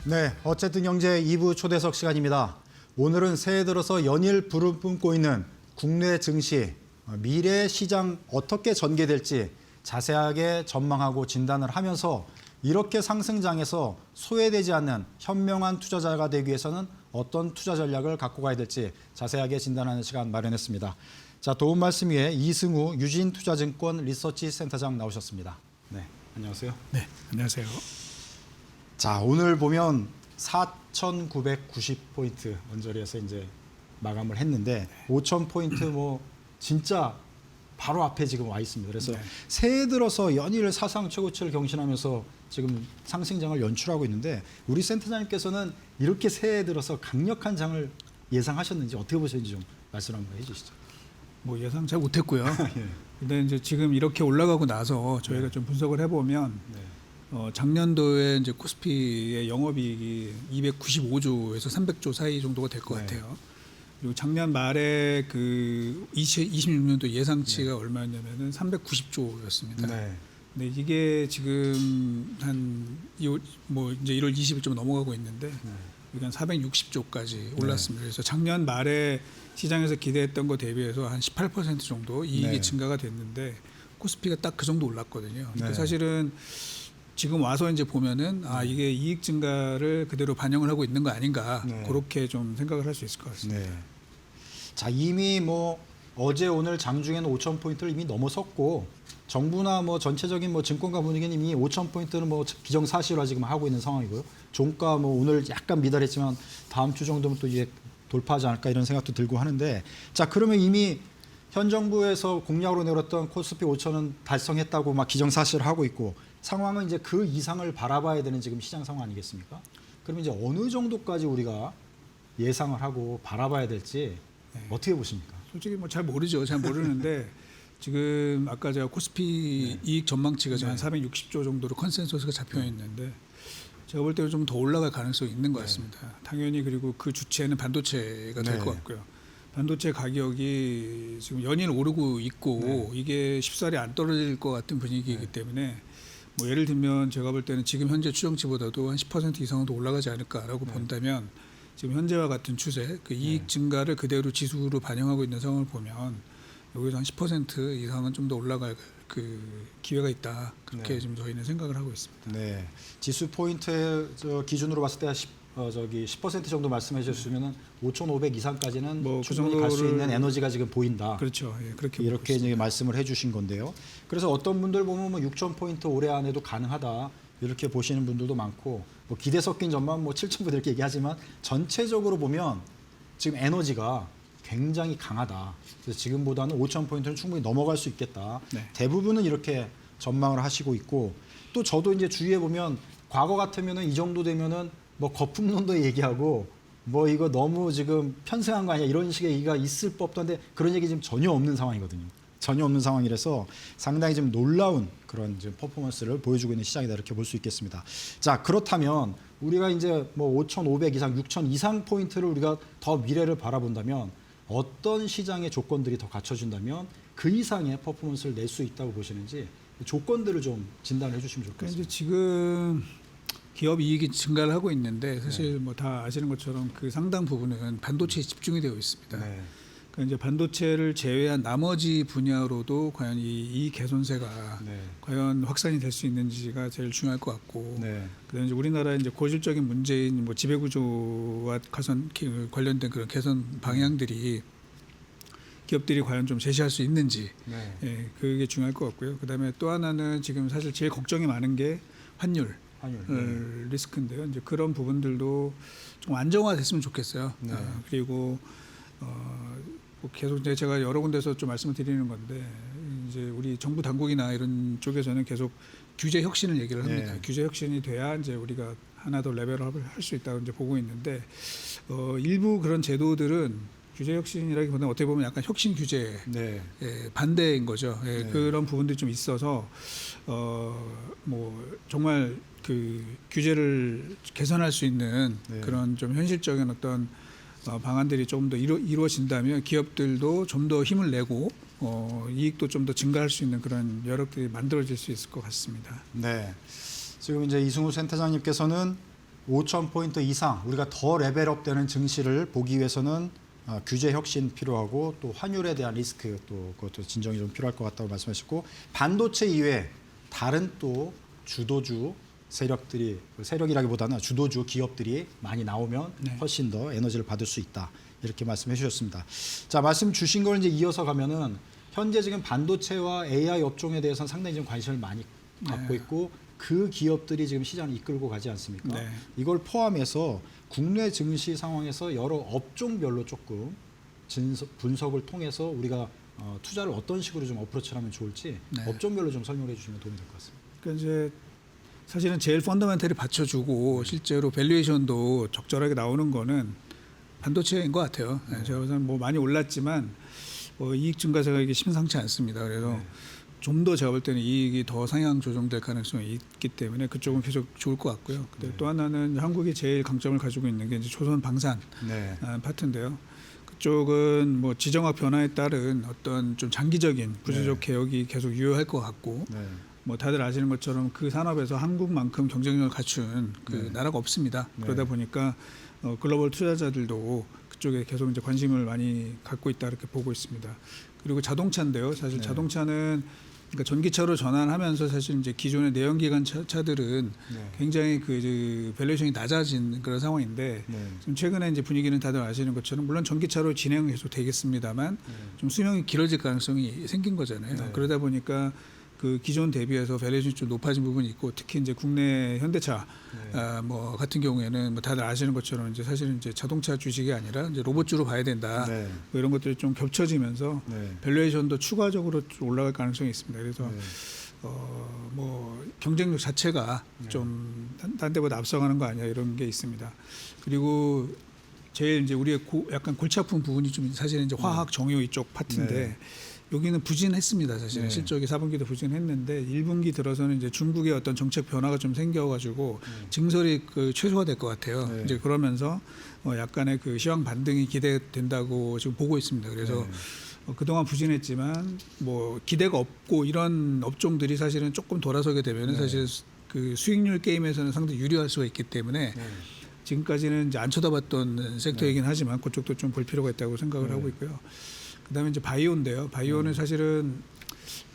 네, 어쨌든 경제 2부 초대석 시간입니다. 오늘은 새해 들어서 연일 불을 뿜고 있는 국내 증시, 미래 시장 어떻게 전개될지 자세하게 전망하고 진단을 하면서 이렇게 상승장에서 소외되지 않는 현명한 투자자가 되기 위해서는 어떤 투자 전략을 갖고 가야 될지 자세하게 진단하는 시간 마련했습니다. 자, 도움 말씀 위해 이승우 유진투자증권 리서치 센터장 나오셨습니다. 네, 안녕하세요. 네, 안녕하세요. 자, 오늘 보면 4,990포인트 언저리에서 이제 마감을 했는데 5,000포인트 뭐 진짜 바로 앞에 지금 와 있습니다. 그래서 새해 들어서 연일 사상 최고치를 경신하면서 지금 상승장을 연출하고 있는데 우리 센터장님께서는 이렇게 새해 들어서 강력한 장을 예상하셨는지 어떻게 보셨는지 좀 말씀 한번 해주시죠. 뭐 예상 잘 못했고요. 예. 근데 이제 지금 이렇게 올라가고 나서 저희가 좀 분석을 해보면 네. 작년도에 이제 코스피의 영업이익이 295조에서 300조 사이 정도가 될 것 네. 같아요. 그리고 작년 말에 그 26년도 예상치가 얼마였냐면은 390조였습니다. 네. 근데 이게 지금 뭐 이제 1월 20일 좀 넘어가고 있는데 이게 한 460조까지 올랐습니다. 그래서 작년 말에 시장에서 기대했던 거 대비해서 한 18% 정도 이익이 네. 증가가 됐는데 코스피가 딱 그 정도 올랐거든요. 근데 네. 사실은 지금 와서 이제 보면은 이게 이익 증가를 그대로 반영을 하고 있는 거 아닌가 네. 그렇게 좀 생각을 할 수 있을 것 같습니다. 네. 자, 이미 뭐 어제 오늘 장중에는 5,000포인트를 이미 넘어섰고 정부나 뭐 전체적인 뭐 증권가 분위기는 이미 5,000포인트는 뭐 기정사실화 지금 하고 있는 상황이고요. 종가 뭐 오늘 약간 미달했지만 다음 주 정도면 또 이제 돌파하지 않을까 이런 생각도 들고 하는데 자, 그러면 이미 현 정부에서 공약으로 내렸던 코스피 5,000은 달성했다고 막 기정사실화하고 있고 상황은 이제 그 이상을 바라봐야 되는 지금 시장 상황 아니겠습니까? 그러면 이제 어느 정도까지 우리가 예상을 하고 바라봐야 될지 어떻게 보십니까? 솔직히 뭐 잘 모르죠. 잘 모르는데 지금 아까 제가 코스피 이익 전망치가 지금 한 460조 정도로 컨센서스가 잡혀 있는데 제가 볼 때는 좀 더 올라갈 가능성이 있는 것 같습니다. 당연히 그리고 그 주체는 반도체가 될 것 같고요. 반도체 가격이 지금 연일 오르고 있고 이게 쉽사리 안 떨어질 것 같은 분위기이기 때문에 뭐 예를 들면 제가 볼 때는 지금 현재 추정치보다도 한 10% 이상은 더 올라가지 않을까라고 본다면 지금 현재와 같은 추세, 그 이익 증가를 그대로 지수로 반영하고 있는 상황을 보면 여기서 한 10% 이상은 좀 더 올라갈 그 기회가 있다. 그렇게 지금 저희는 생각을 하고 있습니다. 네, 지수 포인트 기준으로 봤을 때 10% 정도 말씀해 주셨으면은 5,500 이상까지는 뭐그 충분히 갈 수 정도를- 있는 에너지가 지금 보인다. 그렇죠. 예, 그렇게 이렇게 이제 말씀을 해주신 건데요. 그래서 어떤 분들 보면 뭐 6,000포인트 올해 안에도 가능하다 이렇게 보시는 분들도 많고 뭐 기대 섞인 전망 뭐 7,000포인트 이렇게 얘기하지만 전체적으로 보면 지금 에너지가 굉장히 강하다. 그래서 지금보다는 5,000포인트는 충분히 넘어갈 수 있겠다. 네. 대부분은 이렇게 전망을 하시고 있고 또 저도 이제 주위에 보면 과거 같으면은 이 정도 되면은 뭐 거품론도 얘기하고 뭐 이거 너무 지금 편승한 거 아니야 이런 식의 얘기가 있을 법도 한데 그런 얘기 지금 전혀 없는 상황이거든요. 전혀 없는 상황이라서 상당히 좀 놀라운 그런 지금 퍼포먼스를 보여주고 있는 시장이다 이렇게 볼 수 있겠습니다. 자, 그렇다면 우리가 이제 뭐 5,500 이상, 6,000 이상 포인트를 우리가 더 미래를 바라본다면 어떤 시장의 조건들이 더 갖춰준다면 그 이상의 퍼포먼스를 낼 수 있다고 보시는지 조건들을 좀 진단을 해주시면 그러니까 좋겠습니다. 이제 지금 기업 이익이 증가를 하고 있는데 사실 뭐 다 아시는 것처럼 그 상당 부분은 반도체에 집중이 되어 있습니다. 네. 그러니까 이제 반도체를 제외한 나머지 분야로도 과연 이 개선세가 네. 과연 확산이 될 수 있는지가 제일 중요할 것 같고 네. 그다음에 이제 우리나라의 이제 고질적인 문제인 뭐 지배구조와 관련된 그런 개선 방향들이 기업들이 과연 좀 제시할 수 있는지 네. 예, 그게 중요할 것 같고요. 그다음에 또 하나는 지금 사실 제일 걱정이 많은 게 환율 리스크인데요. 이제 그런 부분들도 좀 안정화됐으면 좋겠어요. 네. 그리고 뭐 계속 이제 제가 여러 군데서 좀 말씀을 드리는 건데 이제 우리 정부 당국이나 이런 쪽에서는 계속 규제 혁신을 얘기를 합니다. 네. 규제 혁신이 돼야 이제 우리가 하나 더 레벨업을 할 수 있다고 이제 보고 있는데 일부 그런 제도들은 규제 혁신이라기보다는 어떻게 보면 약간 혁신 규제 네. 반대인 거죠. 예, 네. 그런 부분들이 좀 있어서 뭐 정말 그 규제를 개선할 수 있는 네. 그런 좀 현실적인 어떤 방안들이 조금 더 이루어진다면 기업들도 좀 더 힘을 내고 이익도 좀 더 증가할 수 있는 그런 여력들이 만들어질 수 있을 것 같습니다. 네. 지금 이제 이승우 센터장님께서는 5,000포인트 이상 우리가 더 레벨업되는 증시를 보기 위해서는 규제 혁신 필요하고 또 환율에 대한 리스크 또 그것도 진정이 좀 필요할 것 같다고 말씀하셨고 반도체 이외에 다른 또 주도주 세력들이 세력이라기보다는 주도주 기업들이 많이 나오면 훨씬 더 에너지를 받을 수 있다 이렇게 말씀해 주셨습니다. 자 말씀 주신 걸 이제 이어서 가면은 현재 지금 반도체와 AI 업종에 대해서는 상당히 좀 관심을 많이 갖고 있고 그 기업들이 지금 시장을 이끌고 가지 않습니까? 네. 이걸 포함해서 국내 증시 상황에서 여러 업종별로 조금 분석을 통해서 우리가 투자를 어떤 식으로 좀 어프로치를 하면 좋을지 네. 업종별로 좀 설명해 주시면 도움이 될 것 같습니다. 그러니까 이제 사실은 제일 펀더멘털이 받쳐주고 실제로 밸류에이션도 적절하게 나오는 거는 반도체인 것 같아요. 제가 보기에는 뭐 많이 올랐지만 이익 증가세가 이게 심상치 않습니다. 그래서 좀 더 제가 볼 때는 이익이 더 상향 조정될 가능성이 있기 때문에 그쪽은 계속 좋을 것 같고요. 근데 또 하나는 한국이 제일 강점을 가지고 있는 게 이제 조선 방산 파트인데요. 그쪽은 뭐 지정학 변화에 따른 어떤 좀 장기적인 구조적 개혁이 계속 유효할 것 같고 뭐 다들 아시는 것처럼 그 산업에서 한국만큼 경쟁력을 갖춘 그 나라가 없습니다. 그러다 보니까 글로벌 투자자들도 그쪽에 계속 이제 관심을 많이 갖고 있다 이렇게 보고 있습니다. 그리고 자동차인데요. 사실 자동차는 그러니까 전기차로 전환하면서 사실 이제 기존의 내연기관 차들은 굉장히 그 밸류에이션이 낮아진 그런 상황인데 지금 최근에 이제 분위기는 다들 아시는 것처럼 물론 전기차로 진행은 계속 되겠습니다만 좀 수명이 길어질 가능성이 생긴 거잖아요. 그러다 보니까 그 기존 대비해서 밸류에이션이 좀 높아진 부분이 있고 특히 이제 국내 현대차 뭐 같은 경우에는 뭐 다들 아시는 것처럼 이제 사실은 이제 자동차 주식이 아니라 이제 로봇주로 봐야 된다. 뭐 이런 것들이 좀 겹쳐지면서 밸류에이션도 추가적으로 좀 올라갈 가능성이 있습니다. 그래서 뭐 경쟁력 자체가 좀 딴 데보다 앞서가는 거 아니야 이런 게 있습니다. 그리고 제일 이제 우리의 약간 골치 아픈 부분이 좀 사실은 이제 화학 정유 이쪽 파트인데 여기는 부진했습니다. 사실은 실적이 4분기도 부진했는데 1분기 들어서는 이제 중국의 어떤 정책 변화가 좀 생겨가지고 증설이 그 최소화될 것 같아요. 이제 그러면서 약간의 그 시황 반등이 기대된다고 지금 보고 있습니다. 그래서 그동안 부진했지만 뭐 기대가 없고 이런 업종들이 사실은 조금 돌아서게 되면 사실 그 수익률 게임에서는 상당히 유리할 수가 있기 때문에 지금까지는 이제 안 쳐다봤던 섹터이긴 하지만 그쪽도 좀 볼 필요가 있다고 생각을 하고 있고요. 그다음에 이제 바이오인데요. 바이오는 사실은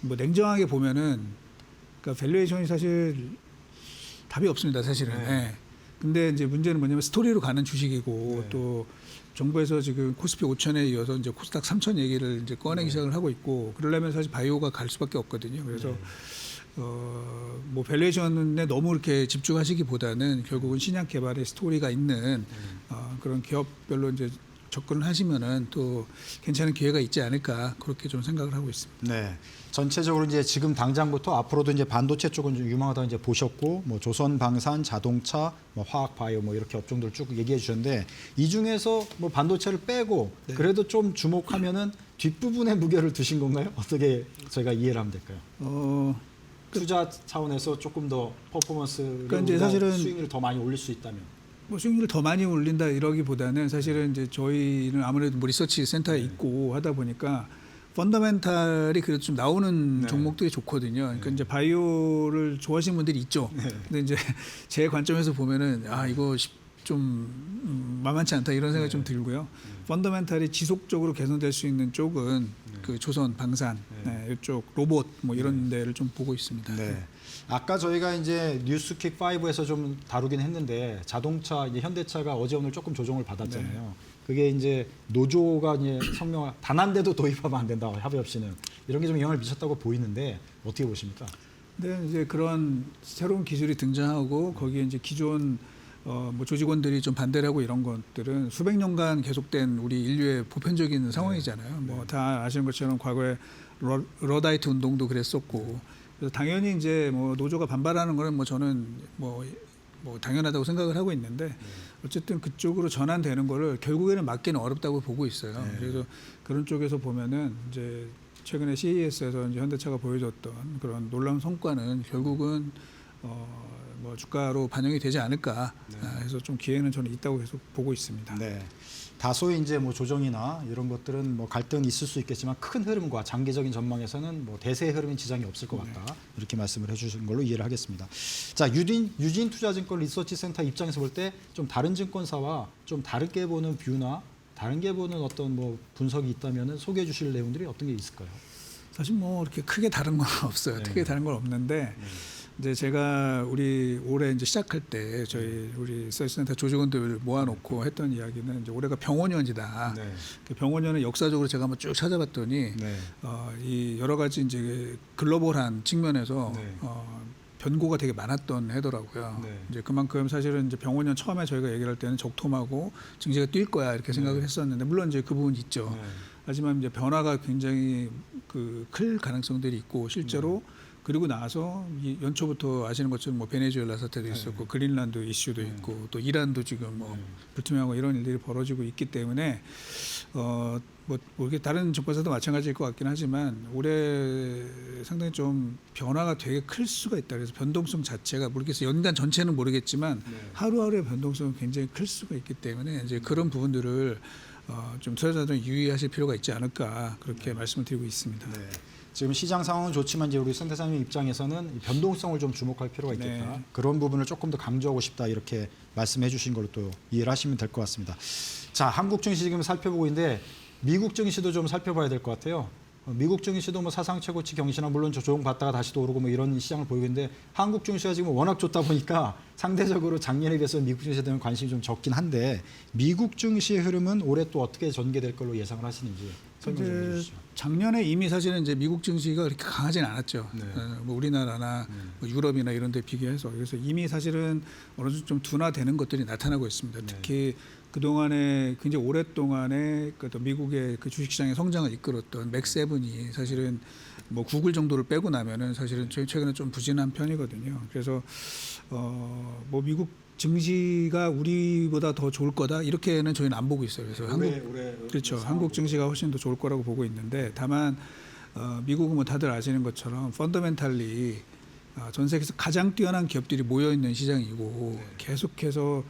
뭐 냉정하게 보면은 그러니까 밸류에이션이 사실 답이 없습니다. 사실은. 근데 이제 문제는 뭐냐면 스토리로 가는 주식이고 또 정부에서 지금 코스피 5,000에 이어서 이제 코스닥 3,000 얘기를 이제 꺼내기 시작을 하고 있고 그러려면 사실 바이오가 갈 수밖에 없거든요. 그래서 뭐 밸류에이션에 너무 이렇게 집중하시기보다는 결국은 신약 개발의 스토리가 있는 그런 기업별로 이제 접근을 하시면은 또 괜찮은 기회가 있지 않을까 그렇게 좀 생각을 하고 있습니다. 네. 전체적으로 이제 지금 당장부터 앞으로도 이제 반도체 쪽은 좀 유망하다 이제 보셨고 뭐 조선 방산, 자동차, 뭐 화학 바이오 뭐 이렇게 업종들 쭉 얘기해 주셨는데 이 중에서 뭐 반도체를 빼고 그래도 좀 주목하면은 뒷부분에 무게를 두신 건가요? 어떻게 저희가 이해를 하면 될까요? 투자 차원에서 조금 더 퍼포먼스를 그러니까 이제 사실은 수익률을 더 많이 올릴 수 있다면 뭐 수익률을 더 많이 올린다 이러기보다는 사실은 이제 저희는 아무래도 뭐 리서치 센터에 있고 하다 보니까 펀더멘탈이 그래도 좀 나오는 종목들이 좋거든요. 그러니까 이제 바이오를 좋아하시는 분들이 있죠. 근데 이제 제 관점에서 보면은 이거 좀 만만치 않다 이런 생각이 좀 들고요. 펀더멘탈이 지속적으로 개선될 수 있는 쪽은 그 조선 방산 이쪽 로봇 뭐 이런 데를 좀 보고 있습니다. 아까 저희가 이제 뉴스킥 5에서 좀 다루긴 했는데 자동차 이제 현대차가 어제 오늘 조금 조정을 받았잖아요. 그게 이제 노조가 이제 성명 단 한 대도 도입하면 안 된다 합의 없이는 이런 게 좀 영향을 미쳤다고 보이는데 어떻게 보십니까? 네, 이제 그런 새로운 기술이 등장하고 거기에 이제 기존 뭐 조직원들이 좀 반대를 하고 이런 것들은 수백 년간 계속된 우리 인류의 보편적인 상황이잖아요. 뭐 다 아시는 것처럼 과거에 러다이트 운동도 그랬었고 그래서 당연히 이제 뭐 노조가 반발하는 거는 뭐 저는 뭐 당연하다고 생각을 하고 있는데 어쨌든 그쪽으로 전환되는 거를 결국에는 막기는 어렵다고 보고 있어요. 그래서 그런 쪽에서 보면은 이제 최근에 CES에서 이제 현대차가 보여줬던 그런 놀라운 성과는 결국은 뭐 주가로 반영이 되지 않을까 해서 좀 기회는 저는 있다고 계속 보고 있습니다. 다소의 이제 뭐 조정이나 이런 것들은 뭐 갈등이 있을 수 있겠지만 큰 흐름과 장기적인 전망에서는 뭐 대세의 흐름엔 지장이 없을 것 같다. 이렇게 말씀을 해주신 걸로 이해를 하겠습니다. 자, 유진 투자증권 리서치 센터 입장에서 볼 때 좀 다른 증권사와 좀 다르게 보는 뷰나 다른게 보는 어떤 뭐 분석이 있다면은 소개해 주실 내용들이 어떤 게 있을까요? 사실 뭐 이렇게 크게 다른 건 없어요. 크게 다른 건 없는데 이제 제가 우리 올해 이제 시작할 때 저희 우리 리서치센터 조직원들 모아놓고 했던 이야기는 이제 올해가 병원년이다. 네. 그 병원년은 역사적으로 제가 한번 쭉 찾아봤더니 네. 이 여러 가지 이제 글로벌한 측면에서 네. 변고가 되게 많았던 해더라고요. 네. 이제 그만큼 사실은 이제 병원년 처음에 저희가 얘기를 할 때는 적토마고 증시가 뛸 거야 이렇게 생각을 했었는데 물론 이제 그 부분이 있죠. 네. 하지만 이제 변화가 굉장히 클 가능성들이 있고 실제로 그리고 나서 이 연초부터 아시는 것처럼 뭐 베네수엘라 사태도 있었고 그린란드 이슈도 있고 또 이란도 지금 뭐 불투명하고 이런 일들이 벌어지고 있기 때문에 뭐 이게 다른 증권사도 마찬가지일 것 같긴 하지만 올해 상당히 좀 변화가 되게 클 수가 있다. 그래서 변동성 자체가 모르겠어요. 연간 전체는 모르겠지만 하루하루의 변동성은 굉장히 클 수가 있기 때문에 이제 그런 부분들을 좀 투자자들은 유의하실 필요가 있지 않을까 그렇게 말씀을 드리고 있습니다. 네. 지금 시장 상황은 좋지만 이제 우리 센터장님 입장에서는 이 변동성을 좀 주목할 필요가 있겠다. 네. 그런 부분을 조금 더 강조하고 싶다 이렇게 말씀해 주신 걸로 또 이해를 하시면 될 것 같습니다. 자, 한국 증시 지금 살펴보고 있는데 미국 증시도 좀 살펴봐야 될 것 같아요. 미국 증시도 뭐 사상 최고치 경신하 물론 조정받다가 다시 또 오르고 뭐 이런 시장을 보이고 있는데 한국 증시가 지금 워낙 좋다 보니까 상대적으로 작년에 비해서 미국 증시에 대한 관심이 좀 적긴 한데 미국 증시의 흐름은 올해 또 어떻게 전개될 걸로 예상을 하시는지 설명 좀 이제 해주시죠. 작년에 이미 사실은 이제 미국 증시가 그렇게 강하지는 않았죠. 네. 뭐 우리나라나 뭐 유럽이나 이런 데 비교해서 그래서 이미 사실은 어느 정도 좀 둔화되는 것들이 나타나고 있습니다. 특히 그동안에 굉장히 오랫동안에 그 미국의 그 주식시장의 성장을 이끌었던 맥세븐이 사실은 뭐 구글 정도를 빼고 나면은 사실은 최근에 좀 부진한 편이거든요. 그래서 뭐 미국 증시가 우리보다 더 좋을 거다 이렇게는 저희는 안 보고 있어요. 그래서 그렇죠. 한국 증시가 훨씬 더 좋을 거라고 보고 있는데 다만 미국은 뭐 다들 아시는 것처럼 펀더멘탈리 전 세계에서 가장 뛰어난 기업들이 모여 있는 시장이고 계속해서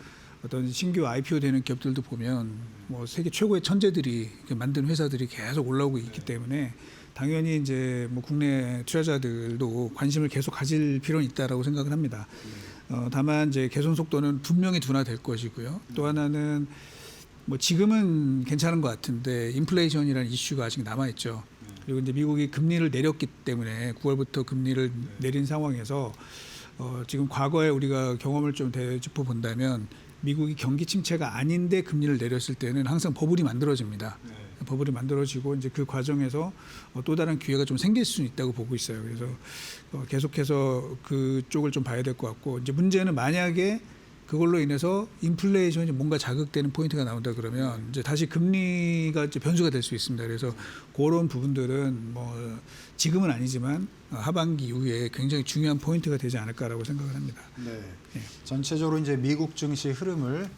어떤 신규 IPO 되는 기업들도 보면 뭐 세계 최고의 천재들이 만든 회사들이 계속 올라오고 있기 때문에 당연히 이제 뭐 국내 투자자들도 관심을 계속 가질 필요는 있다라고 생각을 합니다. 다만 이제 개선 속도는 분명히 둔화될 것이고요. 또 하나는 뭐 지금은 괜찮은 것 같은데 인플레이션이라는 이슈가 아직 남아 있죠. 그리고 이제 미국이 금리를 내렸기 때문에 9월부터 금리를 내린 상황에서 지금 과거에 우리가 경험을 좀 되짚어 본다면 미국이 경기 침체가 아닌데 금리를 내렸을 때는 항상 버블이 만들어집니다. 버블이 만들어지고 이제 그 과정에서 또 다른 기회가 좀 생길 수는 있다고 보고 있어요. 그래서 계속해서 그쪽을 좀 봐야 될 것 같고 이제 문제는 만약에 그걸로 인해서 인플레이션이 뭔가 자극되는 포인트가 나온다 그러면 이제 다시 금리가 이제 변수가 될 수 있습니다. 그래서 그런 부분들은 뭐 지금은 아니지만 하반기 이후에 굉장히 중요한 포인트가 되지 않을까라고 생각을 합니다. 네. 전체적으로 이제 미국 증시 흐름을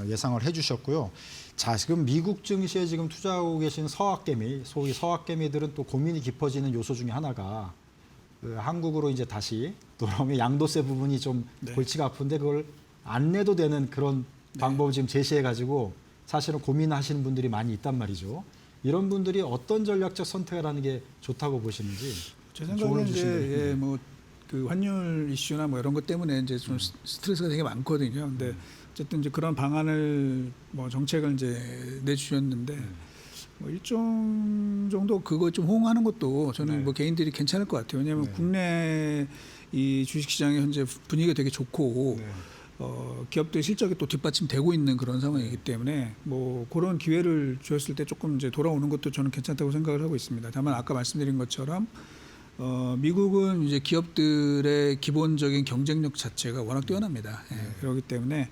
예상을 해주셨고요. 자, 지금 미국 증시에 지금 투자하고 계신 서학개미, 소위 서학개미들은 또 고민이 깊어지는 요소 중에 하나가 한국으로 이제 다시 돌아오면 양도세 부분이 좀 골치가 아픈데 그걸 안 내도 되는 그런 방법을 지금 제시해가지고 사실은 고민하시는 분들이 많이 있단 말이죠. 이런 분들이 어떤 전략적 선택을 하는 게 좋다고 보시는지 제 조언을 생각에는 주시면 이제 뭐 그 환율 이슈나 뭐 이런 것 때문에 이제 좀 스트레스가 되게 많거든요. 근데 어쨌든 이제 그런 방안을 뭐 정책을 이제 내주셨는데 뭐 일정 정도 그거 좀 호응하는 것도 저는 뭐 개인들이 괜찮을 것 같아요. 왜냐하면 국내 이 주식시장의 현재 분위기가 되게 좋고 기업들 실적이 또 뒷받침되고 있는 그런 상황이기 때문에 뭐 그런 기회를 주었을 때 조금 이제 돌아오는 것도 저는 괜찮다고 생각을 하고 있습니다. 다만 아까 말씀드린 것처럼 미국은 이제 기업들의 기본적인 경쟁력 자체가 워낙 뛰어납니다. 그렇기 때문에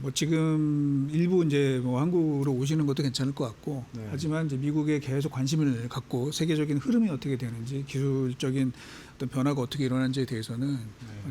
뭐 지금 일부 이제 뭐 한국으로 오시는 것도 괜찮을 것 같고 하지만 이제 미국에 계속 관심을 갖고 세계적인 흐름이 어떻게 되는지 기술적인 어떤 변화가 어떻게 일어나는지에 대해서는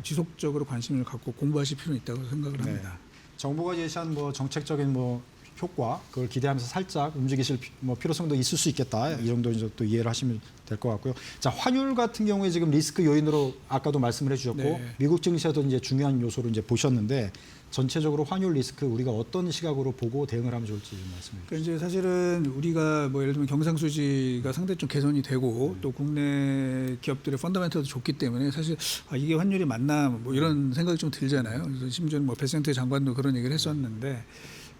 지속적으로 관심을 갖고 공부하실 필요는 있다고 생각을 합니다. 정부가 제시한 뭐 정책적인 뭐 효과 그걸 기대하면서 살짝 움직이실 뭐 필요성도 있을 수 있겠다. 이 정도 이제 또 이해를 하시면 될 것 같고요. 자, 환율 같은 경우에 지금 리스크 요인으로 아까도 말씀을 해주셨고 미국 증시에도 이제 중요한 요소로 이제 보셨는데 전체적으로 환율 리스크 우리가 어떤 시각으로 보고 대응을 하면 좋을지 좀 말씀해 주시죠. 그러니까 이제 사실은 우리가 뭐 예를 들면 경상수지가 상당히 좀 개선이 되고 또 국내 기업들의 펀더멘털도 좋기 때문에 사실 이게 환율이 맞나 뭐 이런 생각이 좀 들잖아요. 그래서 심지어 뭐 베센트 장관도 그런 얘기를 했었는데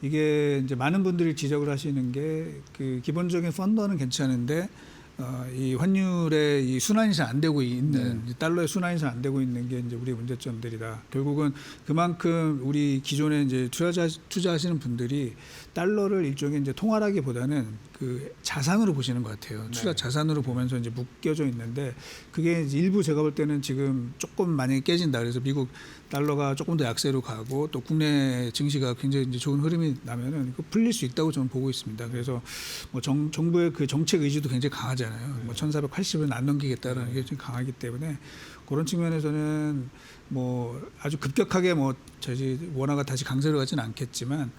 이게 이제 많은 분들이 지적을 하시는 게 그 기본적인 펀더는 괜찮은데 이 환율의 이 순환이 잘 안 되고 있는 달러의 순환이 잘 안 되고 있는 게 이제 우리 문제점들이다. 결국은 그만큼 우리 기존에 이제 투자하시는 분들이 달러를 일종의 이제 통화라기보다는 그 자산으로 보시는 것 같아요. 투자 자산으로 보면서 이제 묶여져 있는데 그게 이제 일부 제가 볼 때는 지금 조금 만약에 깨진다. 그래서 미국 달러가 조금 더 약세로 가고 또 국내 증시가 굉장히 이제 좋은 흐름이 나면은 그 풀릴 수 있다고 저는 보고 있습니다. 그래서 뭐 정부의 그 정책 의지도 굉장히 강하잖아요. 뭐 1,480은 안 넘기겠다라는 게 좀 강하기 때문에 그런 측면에서는 뭐 아주 급격하게 뭐 저희 원화가 다시 강세로 가지는 않겠지만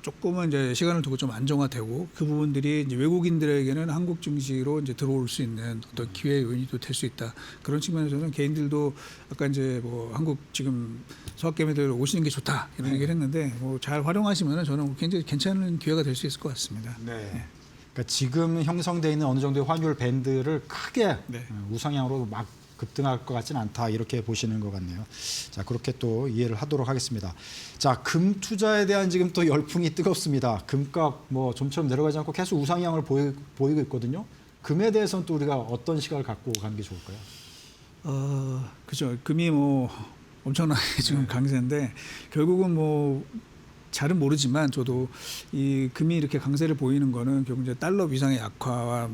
조금은 이제 시간을 두고 좀 안정화되고 그 부분들이 이제 외국인들에게는 한국 증시로 이제 들어올 수 있는 어떤 기회 요인이 또 될 수 있다. 그런 측면에서는 개인들도 아까 이제 뭐 한국 지금 서학개미들 오시는 게 좋다 이런 얘기를 했는데 뭐 잘 활용하시면은 저는 굉장히 괜찮은 기회가 될 수 있을 것 같습니다. 네. 그러니까 지금 형성돼 있는 어느 정도의 환율 밴드를 크게 네. 우상향으로 막 급등할 것 같지는 않다 이렇게 보시는 것 같네요. 자, 그렇게 또 이해를 하도록 하겠습니다. 자, 금 투자에 대한 지금 또 열풍이 뜨겁습니다. 금값 뭐 좀처럼 내려가지 않고 계속 우상향을 보이고 있거든요. 금에 대해서는 또 우리가 어떤 시각을 갖고 가는 게 좋을까요? 그죠. 금이 뭐 엄청나게 지금 강세인데 결국은 뭐 잘은 모르지만 저도 이 금이 이렇게 강세를 보이는 거는 결국 이제 달러 위상의 약화와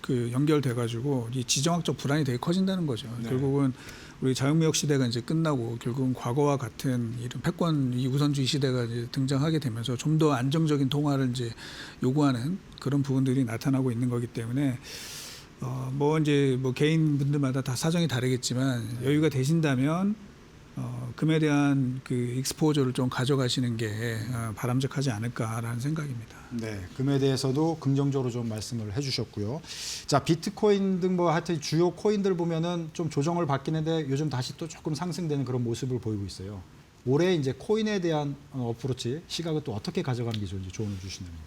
그 연결돼 가지고 이 지정학적 불안이 되게 커진다는 거죠. 결국은 우리 자유무역 시대가 이제 끝나고 결국은 과거와 같은 이런 패권 이 우선주의 시대가 이제 등장하게 되면서 좀 더 안정적인 통화를 이제 요구하는 그런 부분들이 나타나고 있는 거기 때문에 뭐 이제 뭐 개인 분들마다 다 사정이 다르겠지만 여유가 되신다면 금에 대한 그 익스포저를 좀 가져가시는 게 바람직하지 않을까라는 생각입니다. 네, 금에 대해서도 긍정적으로 좀 말씀을 해주셨고요. 자, 비트코인 등 뭐 하여튼 주요 코인들 보면은 좀 조정을 받긴 했는데 요즘 다시 또 조금 상승되는 그런 모습을 보이고 있어요. 올해 이제 코인에 대한 어프로치 시각을 또 어떻게 가져가는 게 좋은지 조언을 주신다면.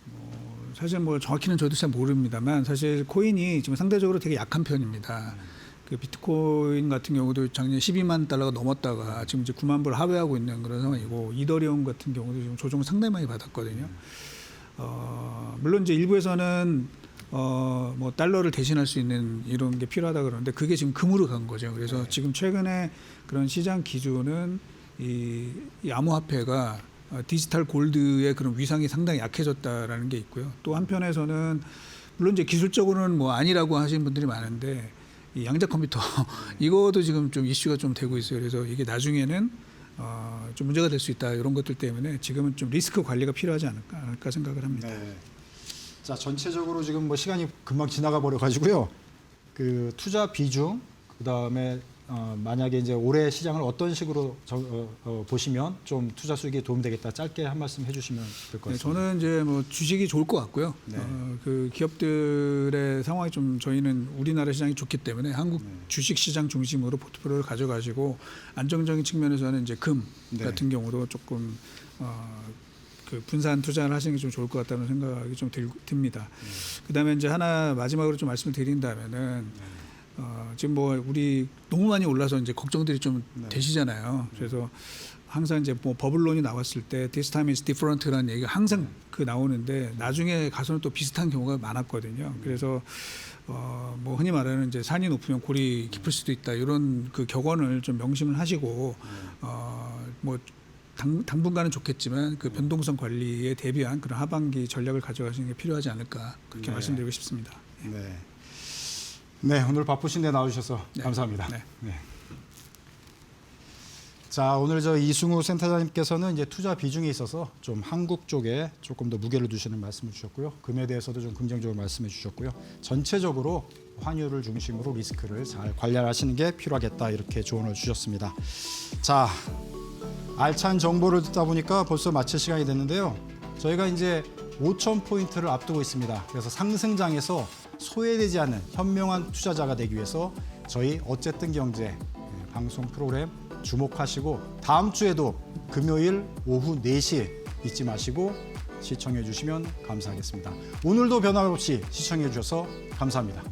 사실 뭐 정확히는 저도 잘 모릅니다만 사실 코인이 지금 상대적으로 되게 약한 편입니다. 그 비트코인 같은 경우도 작년 12만 달러가 넘었다가 지금 이제 9만 불 하회하고 있는 그런 상황이고 이더리움 같은 경우도 지금 조정 상당히 많이 받았거든요. 물론 이제 일부에서는 뭐 달러를 대신할 수 있는 이런 게 필요하다 그러는데 그게 지금 금으로 간 거죠. 그래서 지금 최근에 그런 시장 기준은 이 암호화폐가 디지털 골드의 그런 위상이 상당히 약해졌다라는 게 있고요. 또 한편에서는 물론 이제 기술적으로는 뭐 아니라고 하시는 분들이 많은데 이 양자 컴퓨터 이것도 지금 좀 이슈가 좀 되고 있어요. 그래서 이게 나중에는 좀 문제가 될 수 있다 이런 것들 때문에 지금은 좀 리스크 관리가 필요하지 않을까 생각을 합니다. 네. 자, 전체적으로 지금 뭐 시간이 금방 지나가 버려 가지고요. 그 투자 비중 그다음에 만약에 이제 올해 시장을 어떤 식으로 보시면 좀 투자 수익에 도움되겠다 짧게 한 말씀 해주시면 될 것 같습니다. 네, 저는 이제 뭐 주식이 좋을 것 같고요. 네. 그 기업들의 상황이 좀 저희는 우리나라 시장이 좋기 때문에 한국 주식 시장 중심으로 포트폴리오를 가져가시고 안정적인 측면에서는 이제 금 같은 경우도 조금 그 분산 투자를 하시는 게 좀 좋을 것 같다는 생각이 좀 듭니다. 그다음에 이제 하나 마지막으로 좀 말씀을 드린다면은. 지금 뭐 우리 너무 많이 올라서 이제 걱정들이 좀 되시잖아요. 그래서 항상 이제 뭐 버블론이 나왔을 때 this time is different라는 얘기가 항상 그 나오는데 나중에 가서는 또 비슷한 경우가 많았거든요. 그래서 뭐 흔히 말하는 이제 산이 높으면 골이 깊을 수도 있다 이런 그 격언을 좀 명심을 하시고 뭐 당분간은 좋겠지만 그 변동성 관리에 대비한 그런 하반기 전략을 가져가시는 게 필요하지 않을까 그렇게 말씀드리고 싶습니다. 네. 네, 오늘 바쁘신데 나와주셔서 감사합니다. 네. 네. 자, 오늘 저 이승우 센터장님께서는 이제 투자 비중에 있어서 좀 한국 쪽에 조금 더 무게를 두시는 말씀을 주셨고요. 금에 대해서도 좀 긍정적으로 말씀해 주셨고요. 전체적으로 환율을 중심으로 리스크를 잘 관리하시는 게 필요하겠다 이렇게 조언을 주셨습니다. 자, 알찬 정보를 듣다 보니까 벌써 마칠 시간이 됐는데요. 저희가 이제 5,000포인트를 앞두고 있습니다. 그래서 상승장에서 소외되지 않는 현명한 투자자가 되기 위해서 저희 어쨌든 경제 방송 프로그램 주목하시고 다음 주에도 금요일 오후 4시에 잊지 마시고 시청해 주시면 감사하겠습니다. 오늘도 변함없이 시청해 주셔서 감사합니다.